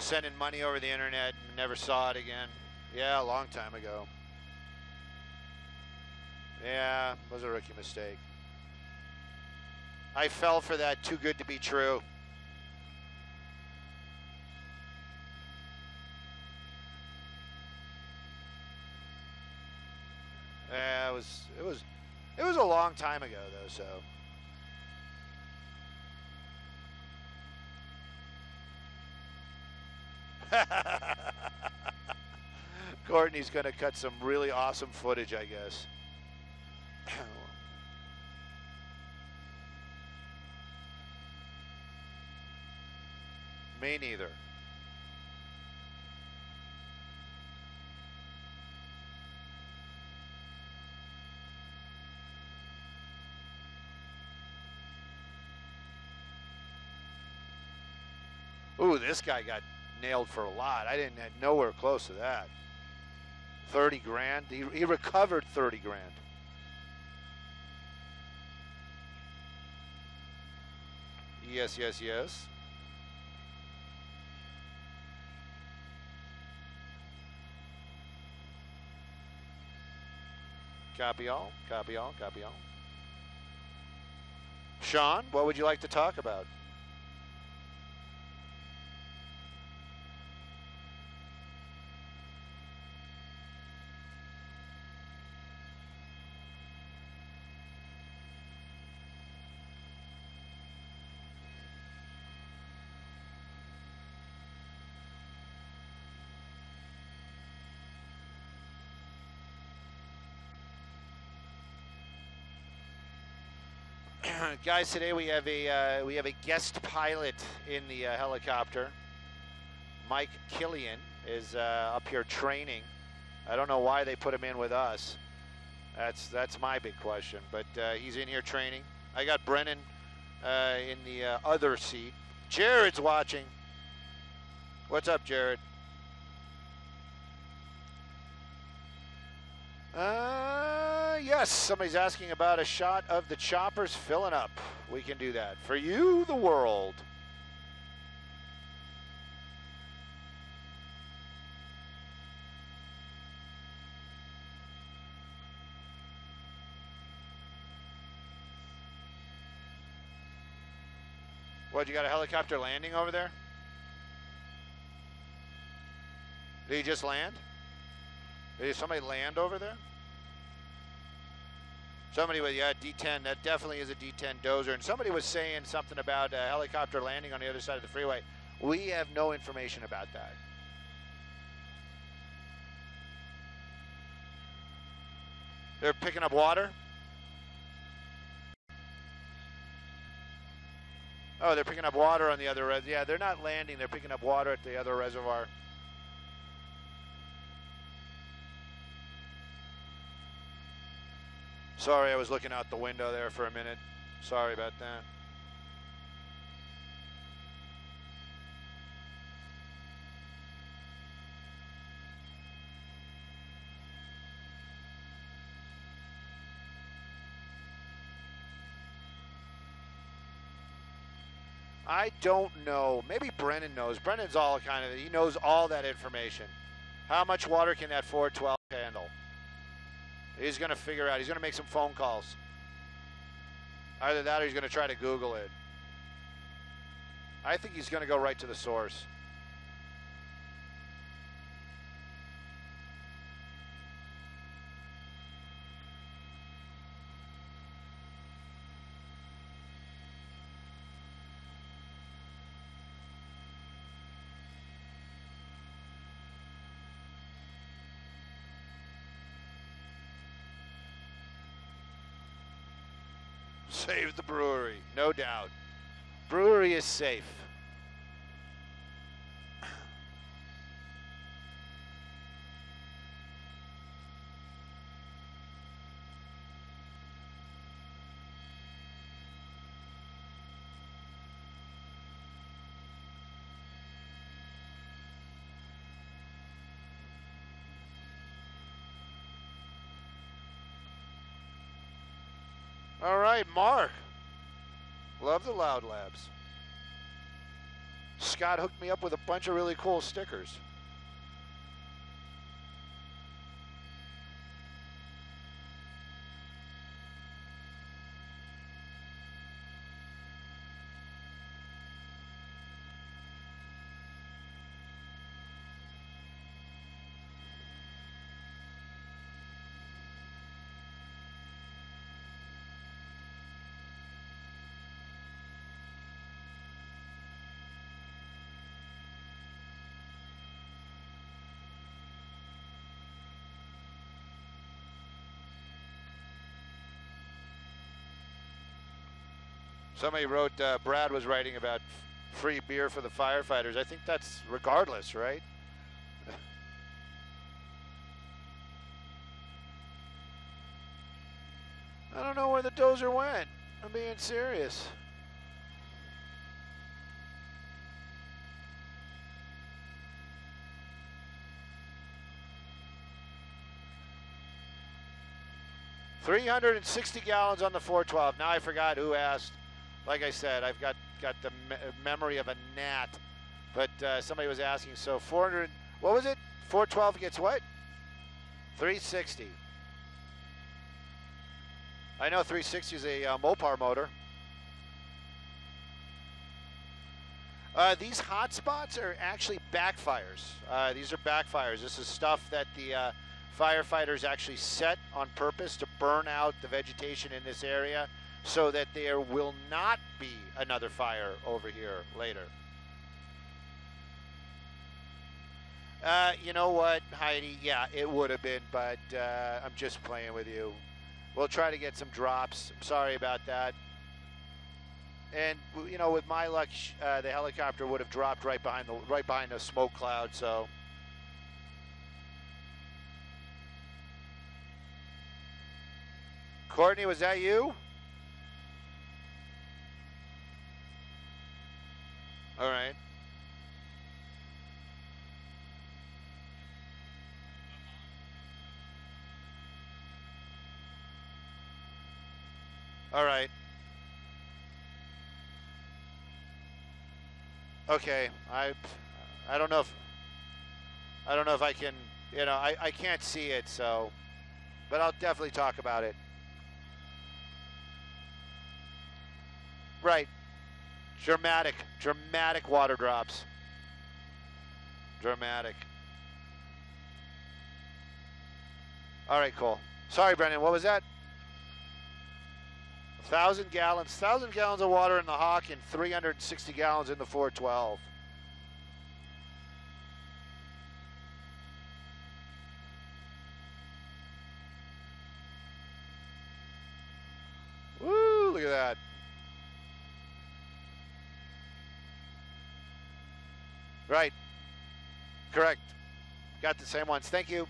sending money over the internet and never saw it again. Yeah, a long time ago. Yeah, it was a rookie mistake. I fell for that too good to be true. Yeah, it was a long time ago though, so. Courtney's going to cut some really awesome footage, I guess. Me neither. Ooh, this guy got nailed for a lot. I didn't nowhere close to that. 30 grand. He recovered 30 grand. Yes, yes, yes. Copy all, copy all, copy all. Sean, what would you like to talk about? Guys, today we have a guest pilot in the helicopter. Mike Killian is up here training. I don't know why they put him in with us. That's my big question. But he's in here training. I got Brennan in the other seat. Jared's watching. What's up, Jared? Yes, somebody's asking about a shot of the choppers filling up. We can do that. For you, the world. What, you got a helicopter landing over there? Did he just land? Did somebody land over there? Somebody with, yeah, D10, that definitely is a D10 dozer. And somebody was saying something about a helicopter landing on the other side of the freeway. We have no information about that. They're picking up water? Oh, they're picking up water on the other, yeah, they're not landing, they're picking up water at the other reservoir. Sorry, I was looking out the window there for a minute. Sorry about that. I don't know. Maybe Brennan knows. Brennan's all kind of, he knows all that information. How much water can that 412 handle? He's going to figure out. He's going to make some phone calls. Either that or he's going to try to Google it. I think he's going to go right to the source. Save the brewery, no doubt. Brewery is safe. All right, Mark. Love the Loud Labs. Scott hooked me up with a bunch of really cool stickers. Somebody wrote, Brad was writing about free beer for the firefighters. I think that's regardless, right? I don't know where the dozer went. I'm being serious. $360 gallons on the 412. Now I forgot who asked. Like I said, I've got the memory of a gnat, but somebody was asking. So 400. What was it? 412 gets what? 360. I know 360 is a Mopar motor. These hot spots are actually backfires. These are backfires. This is stuff that the firefighters actually set on purpose to burn out the vegetation in this area so that there will not be another fire over here later. You know what, Heidi? Yeah, it would have been, but I'm just playing with you. We'll try to get some drops. I'm sorry about that. And you know, with my luck, the helicopter would have dropped right behind the smoke cloud. So. Courtney, was that you? All right. All right. Okay. I don't know if I can, you know, I can't see it, so, but I'll definitely talk about it. Right. Dramatic water drops. Dramatic. All right, cool. Sorry, Brendan, what was that? 1,000 gallons of water in the Hawk and 360 gallons in the 412. Woo, look at that. Right. Correct. Got the same ones. Thank you.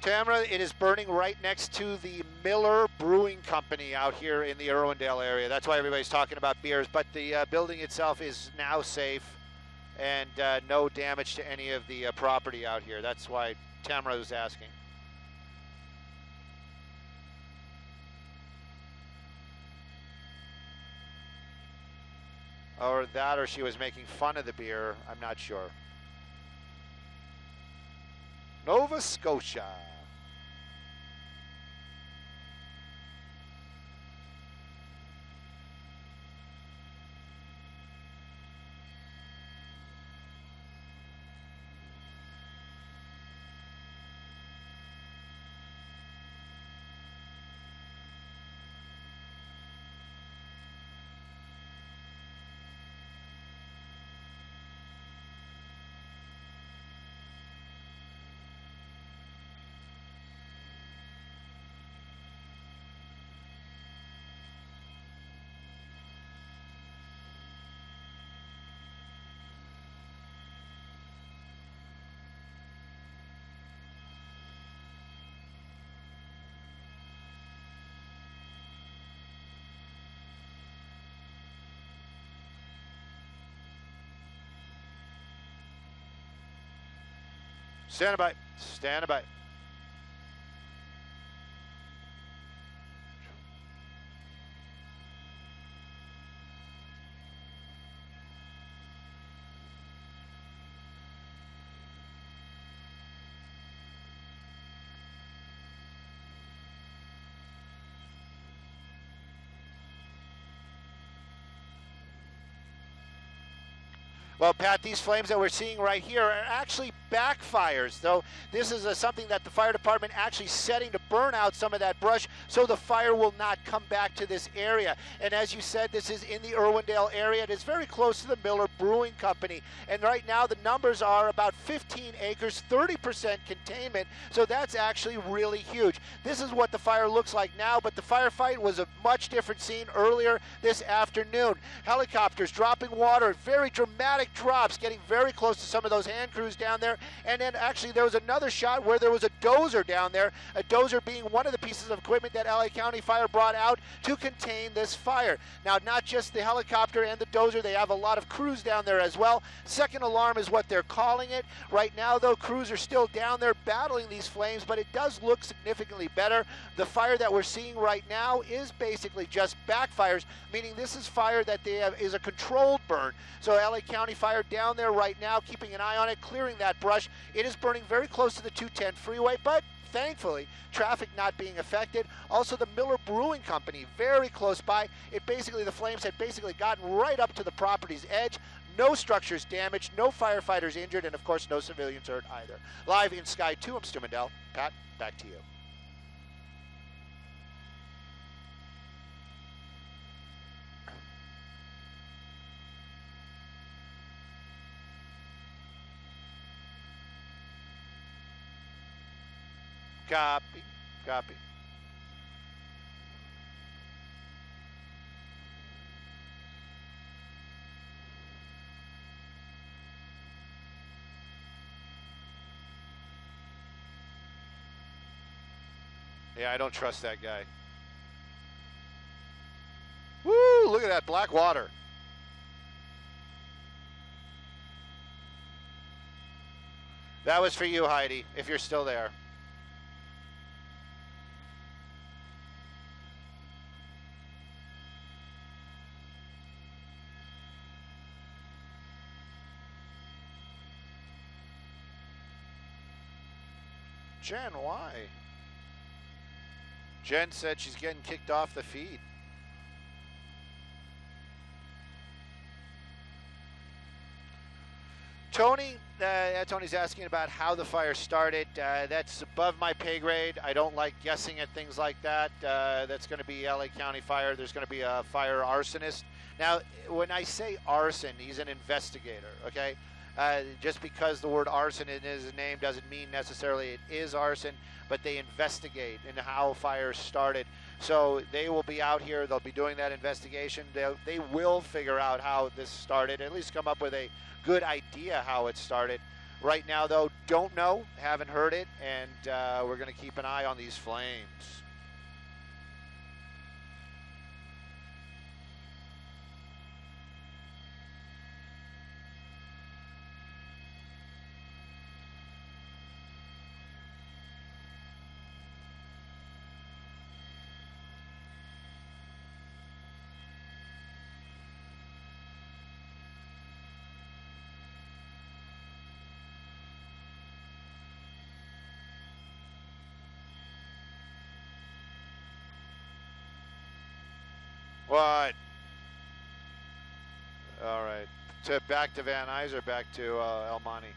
Tamara, it is burning right next to the Miller Brewing Company out here in the Irwindale area. That's why everybody's talking about beers. But the building itself is now safe and no damage to any of the property out here. That's why Tamara was asking. Or that, or she was making fun of the beer. I'm not sure. Nova Scotia. Stand by. Stand by. Well, Pat, these flames that we're seeing right here are actually backfires. So this is something that the fire department actually setting to burn out some of that brush so the fire will not come back to this area. And as you said, this is in the Irwindale area. It is very close to the Miller Brewing Company. And right now the numbers are about 15 acres, 30% containment. So that's actually really huge. This is what the fire looks like now, but the firefight was a much different scene earlier this afternoon. Helicopters dropping water, very dramatic drops, getting very close to some of those hand crews down there. And then actually there was another shot where there was a dozer down there, a dozer being one of the pieces of equipment that LA County Fire brought out to contain this fire. Now, not just the helicopter and the dozer, they have a lot of crews down there as well. Second alarm is what they're calling it. Right now, though, crews are still down there battling these flames, but it does look significantly better. The fire that we're seeing right now is basically just backfires, meaning this is fire that they have is a controlled burn. So LA County Fire down there right now, keeping an eye on it, clearing that brush. It is burning very close to the 210 freeway, but thankfully, traffic not being affected. Also, the Miller Brewing Company, very close by. The flames had basically gotten right up to the property's edge. No structures damaged, no firefighters injured, and of course, no civilians hurt either. Live in Sky 2, I'm Stu Mundel. Pat, back to you. Copy, copy. Yeah, I don't trust that guy. Woo, look at that black water. That was for you, Heidi, if you're still there. Jen, why? Jen said she's getting kicked off the feed. Tony, Tony's asking about how the fire started. That's above my pay grade. I don't like guessing at things like that. That's going to be LA County Fire. There's going to be a fire arsonist. Now, when I say arson, he's an investigator, okay? Just because the word arson in his name doesn't mean necessarily it is arson, but they investigate into how fires started. So they will be out here. They'll be doing that investigation. They will figure out how this started, at least come up with a good idea how it started. Right now, though, don't know, haven't heard it, and we're going to keep an eye on these flames. What? All right. Back to Van Nuys or back to El Monte?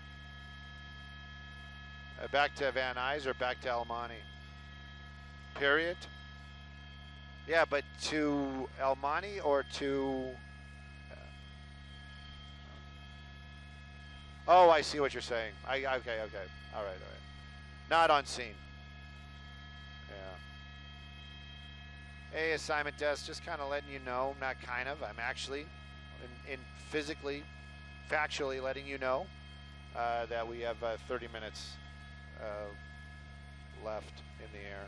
Back to Van Nuys or back to El Monte? Period? Yeah, but to El Monte or to... Oh, I see what you're saying. Okay. All right. Not on scene. Yeah. Hey, assignment desk, just kind of letting you know, not kind of, I'm actually in physically, factually letting you know that we have 30 minutes left in the air.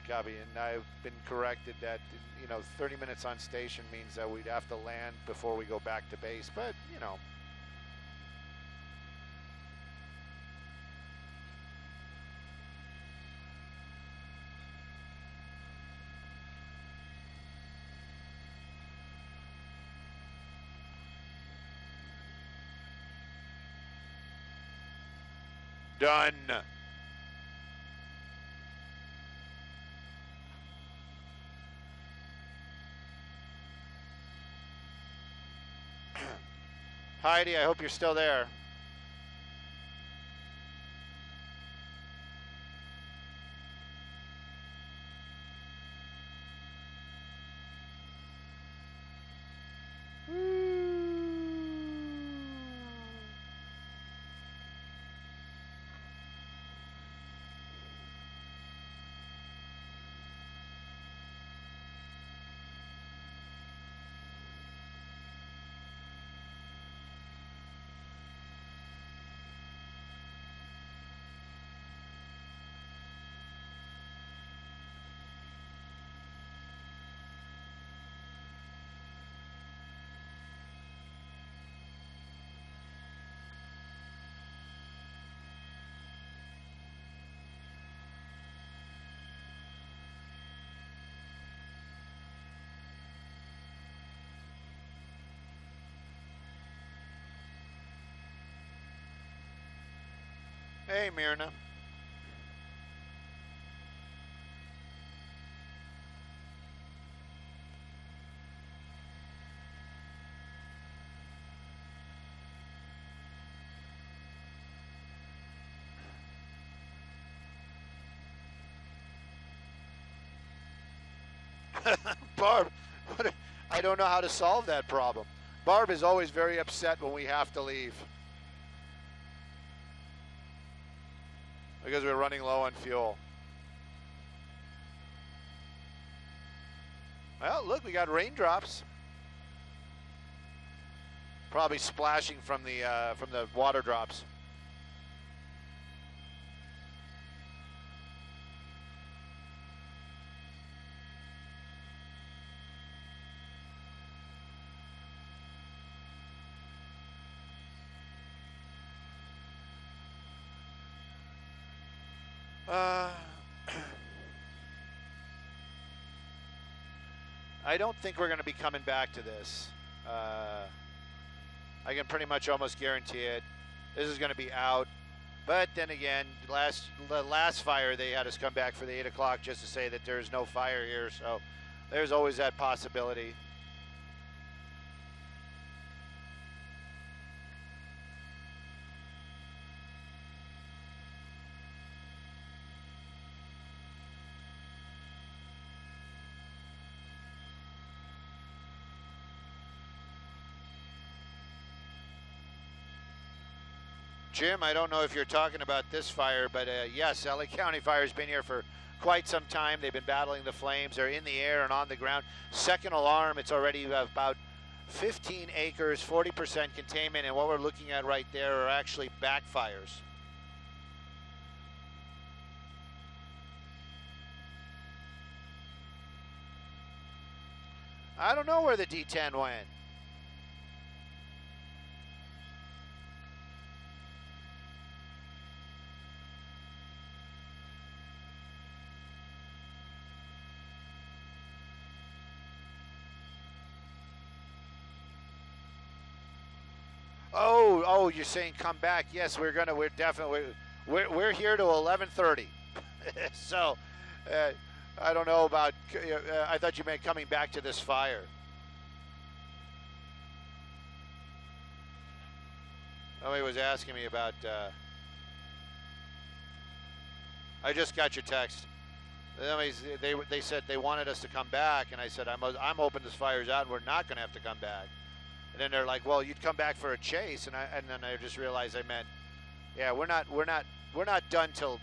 Copy, and I've been corrected that, 30 minutes on station means that we'd have to land before we go back to base, but, Done. Heidi, I hope you're still there. Hey, Myrna. Barb, I don't know how to solve that problem. Barb is always very upset when we have to leave, because we're running low on fuel. Well, look, we got raindrops. Probably splashing from the water drops. I don't think we're going to be coming back to this. I can pretty much almost guarantee it. This is going to be out. But then again, the last fire, they had us come back for the 8 o'clock just to say that there's no fire here. So there's always that possibility. Jim, I don't know if you're talking about this fire, but yes, LA County Fire has been here for quite some time. They've been battling the flames. They're in the air and on the ground. Second alarm, it's already about 15 acres, 40% containment, and what we're looking at right there are actually backfires. I don't know where the D10 went. Oh, you're saying come back? Yes, we're definitely we're here to 11:30. So, I don't know about. I thought you meant coming back to this fire. Somebody was asking me about. I just got your text. They said they wanted us to come back, and I said I'm hoping this fire's out and we're not going to have to come back. And then they're like, well, you'd come back for a chase, and then I just realized I meant, yeah, we're not done till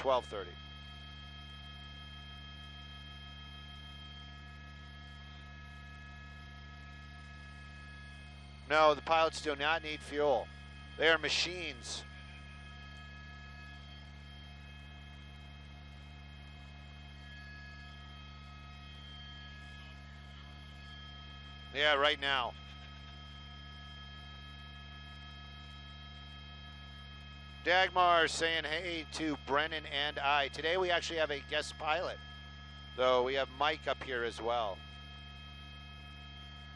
12:30. No, the pilots do not need fuel. They are machines. Yeah, right now. Dagmar saying hey to Brennan and I. Today we actually have a guest pilot, though we have Mike up here as well.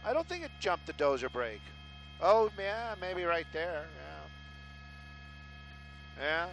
I don't think it jumped the dozer brake. Oh, yeah, maybe right there. Yeah. Yeah.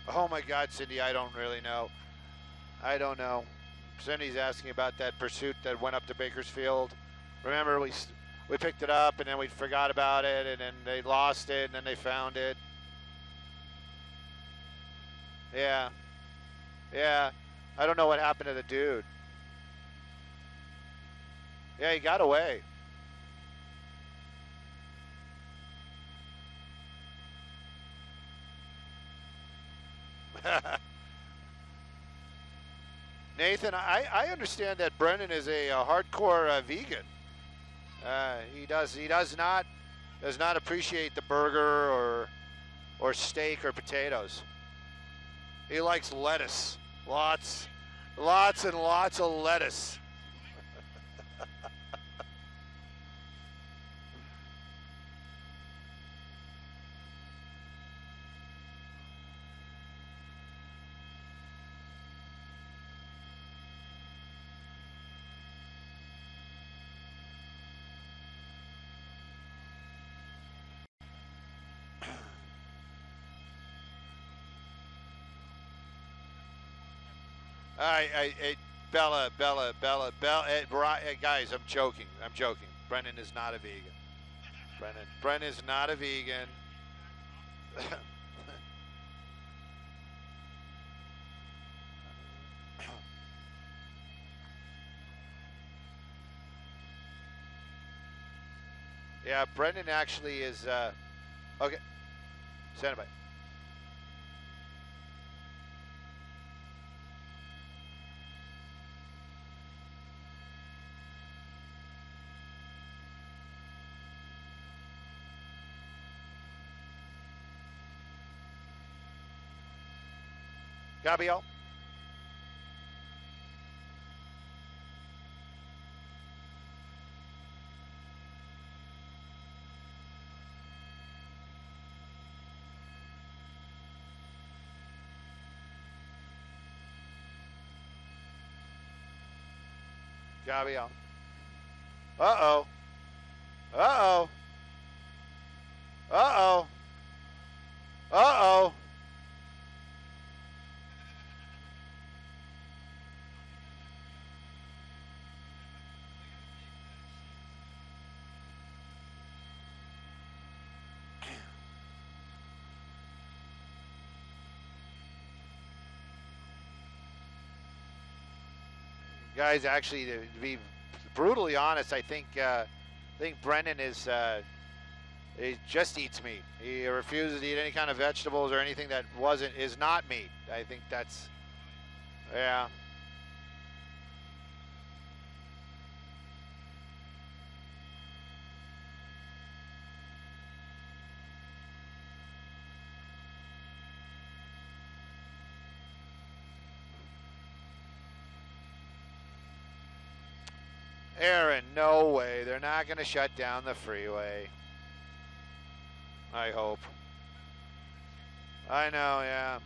Oh my God, Cindy, I don't really know. I don't know. Cindy's asking about that pursuit that went up to Bakersfield. Remember, we picked it up and then we forgot about it, and then they lost it and then they found it. Yeah. Yeah. I don't know what happened to the dude. Yeah, he got away. Nathan, I understand that Brennan is a hardcore vegan. He does not appreciate the burger or steak or potatoes. He likes lettuce, lots and lots of lettuce. Bella, guys, I'm joking. Brennan is not a vegan. Brennan is not a vegan. Yeah, Brennan actually is, okay. Stand by. Gabriel. Gabriel. Uh-oh. Uh-oh. Uh-oh. Uh-oh. Guys, actually, to be brutally honest, I think Brennan he just eats meat. He refuses to eat any kind of vegetables or anything that is not meat. I think that's, yeah. Aaron, no way. They're not going to shut down the freeway. I hope. I know, yeah.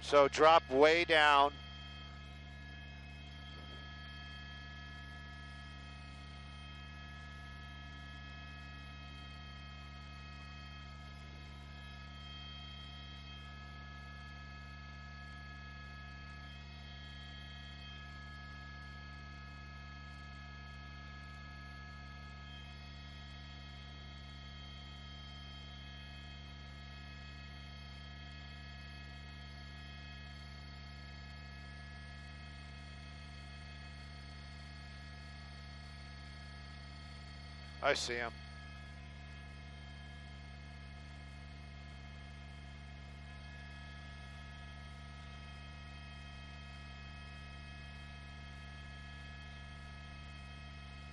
So drop way down. I see him.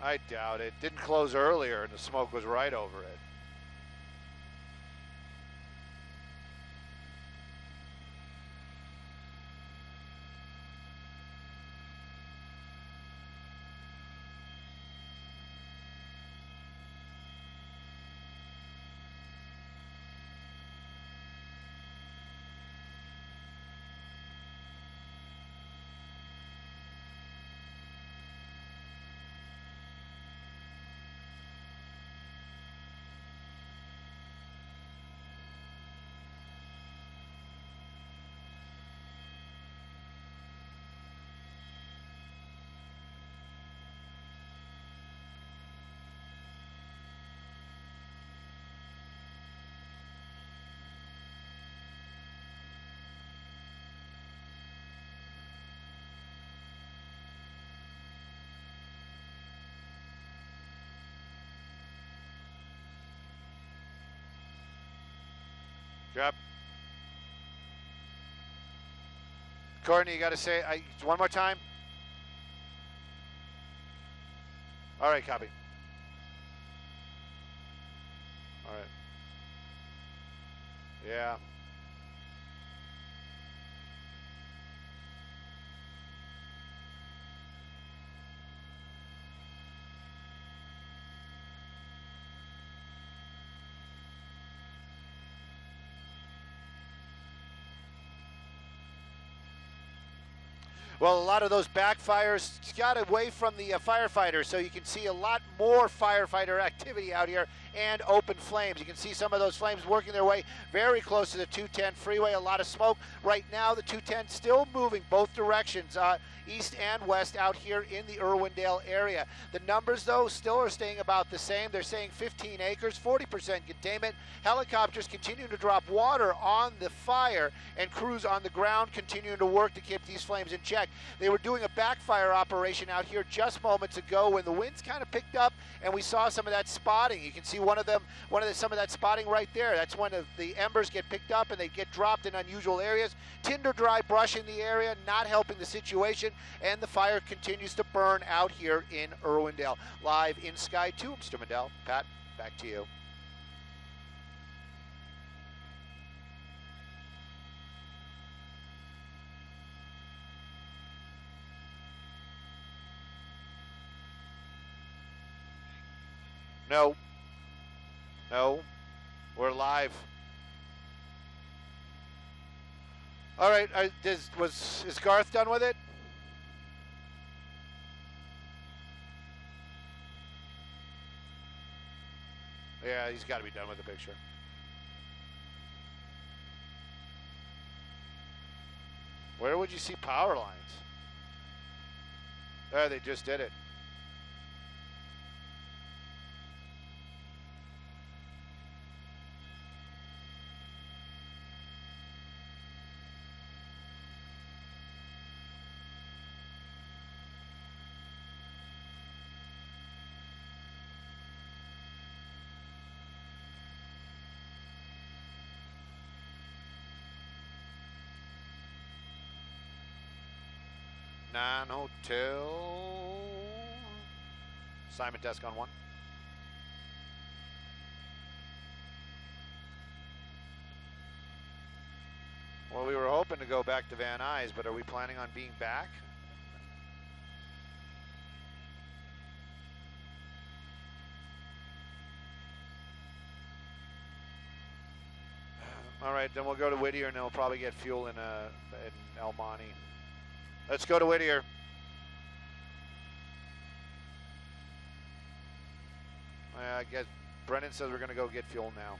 I doubt it. Didn't close earlier and the smoke was right over it. Drop. Courtney, you got to say one more time. All right, copy. All right. Yeah. Well, a lot of those backfires got away from the firefighters, so you can see a lot more firefighter activity out here and open flames. You can see some of those flames working their way very close to the 210 freeway. A lot of smoke. Right now, the 210 still moving both directions, east and west out here in the Irwindale area. The numbers, though, still are staying about the same. They're saying 15 acres, 40% containment. Helicopters continuing to drop water on the fire, and crews on the ground continuing to work to keep these flames in check. They were doing a backfire operation out here just moments ago when the winds kind of picked up and we saw some of that spotting. You can see some of that spotting right there. That's when the embers get picked up and they get dropped in unusual areas. Tinder dry brush in the area, not helping the situation, and the fire continues to burn out here in Irwindale. Live in Sky 2, Stu Mundel. Pat, back to you. No. No. We're live. All right. Is Garth done with it? Yeah, he's got to be done with the picture. Where would you see power lines? There, they just did it. 9 Hotel. Assignment desk on 1. Well, we were hoping to go back to Van Nuys, but are we planning on being back? All right, then we'll go to Whittier, and then we'll probably get fuel in El Monte. Let's go to Whittier. I guess Brennan says we're going to go get fuel now.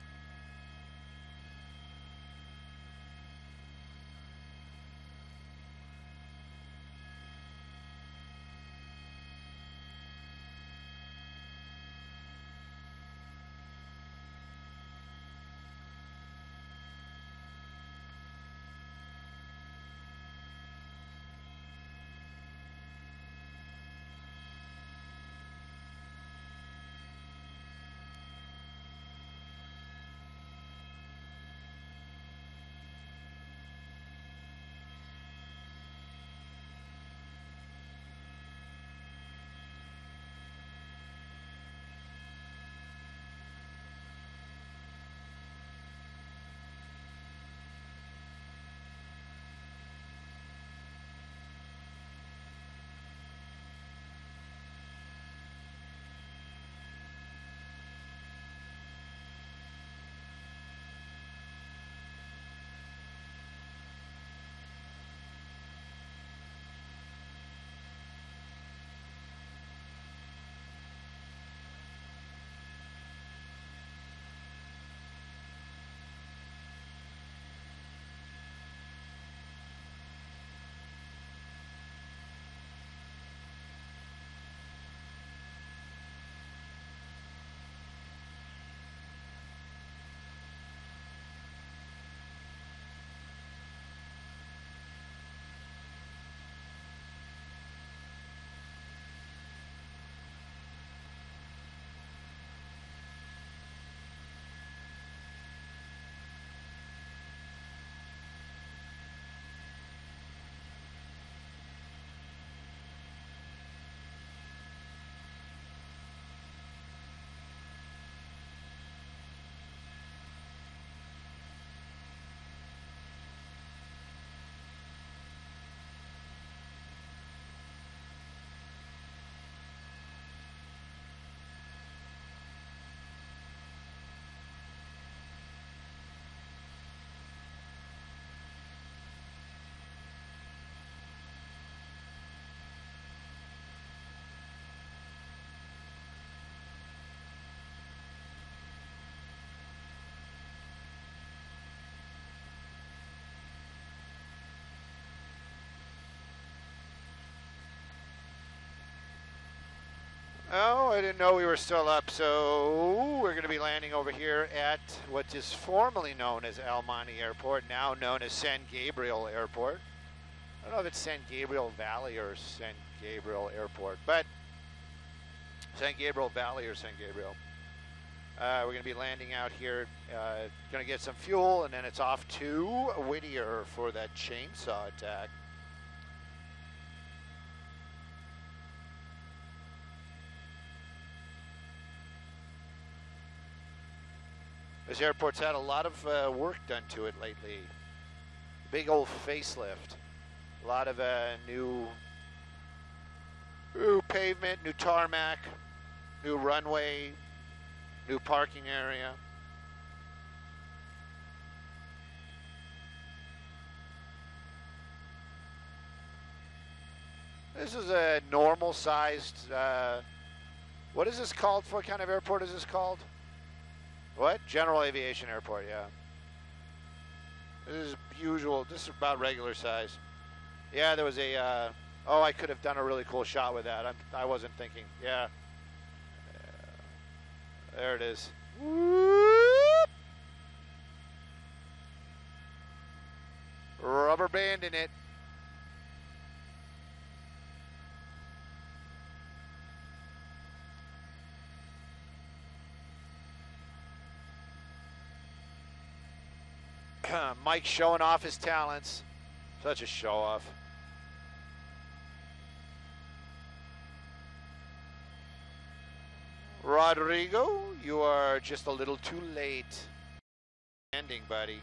Oh, I didn't know we were still up, so we're going to be landing over here at what is formerly known as El Monte Airport, now known as San Gabriel Airport. I don't know if it's San Gabriel Valley or San Gabriel Airport, but San Gabriel Valley or San Gabriel. We're going to be landing out here, going to get some fuel, and then it's off to Whittier for that chainsaw attack. This airport's had a lot of work done to it lately. Big old facelift. A lot of new pavement, new tarmac, new runway, new parking area. This is a normal sized, what is this called? What kind of airport is this called? What? General Aviation Airport, yeah. This is usual, this is about regular size. Yeah, there was a, oh, I could have done a really cool shot with that. I wasn't thinking, yeah. There it is. Whoop. Rubber banding it. Mike showing off his talents. Such a show off. Rodrigo, you are just a little too late. Ending, buddy.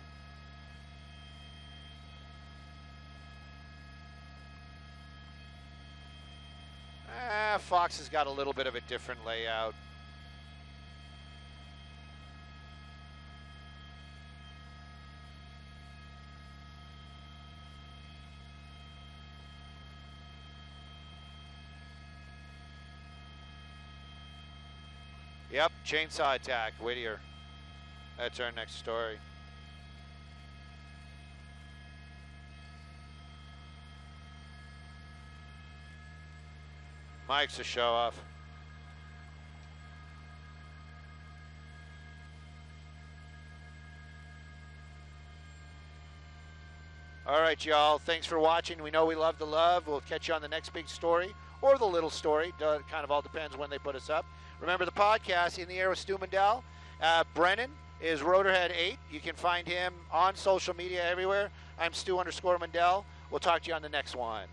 Fox has got a little bit of a different layout. Yep, chainsaw attack, Whittier. That's our next story. Mike's a show off. All right, y'all. Thanks for watching. We know we love the love. We'll catch you on the next big story or the little story. Kind of all depends when they put us up. Remember the podcast, In the Air with Stu Mundel. Brennan is Rotorhead8. You can find him on social media everywhere. I'm Stu_Mundel. We'll talk to you on the next one.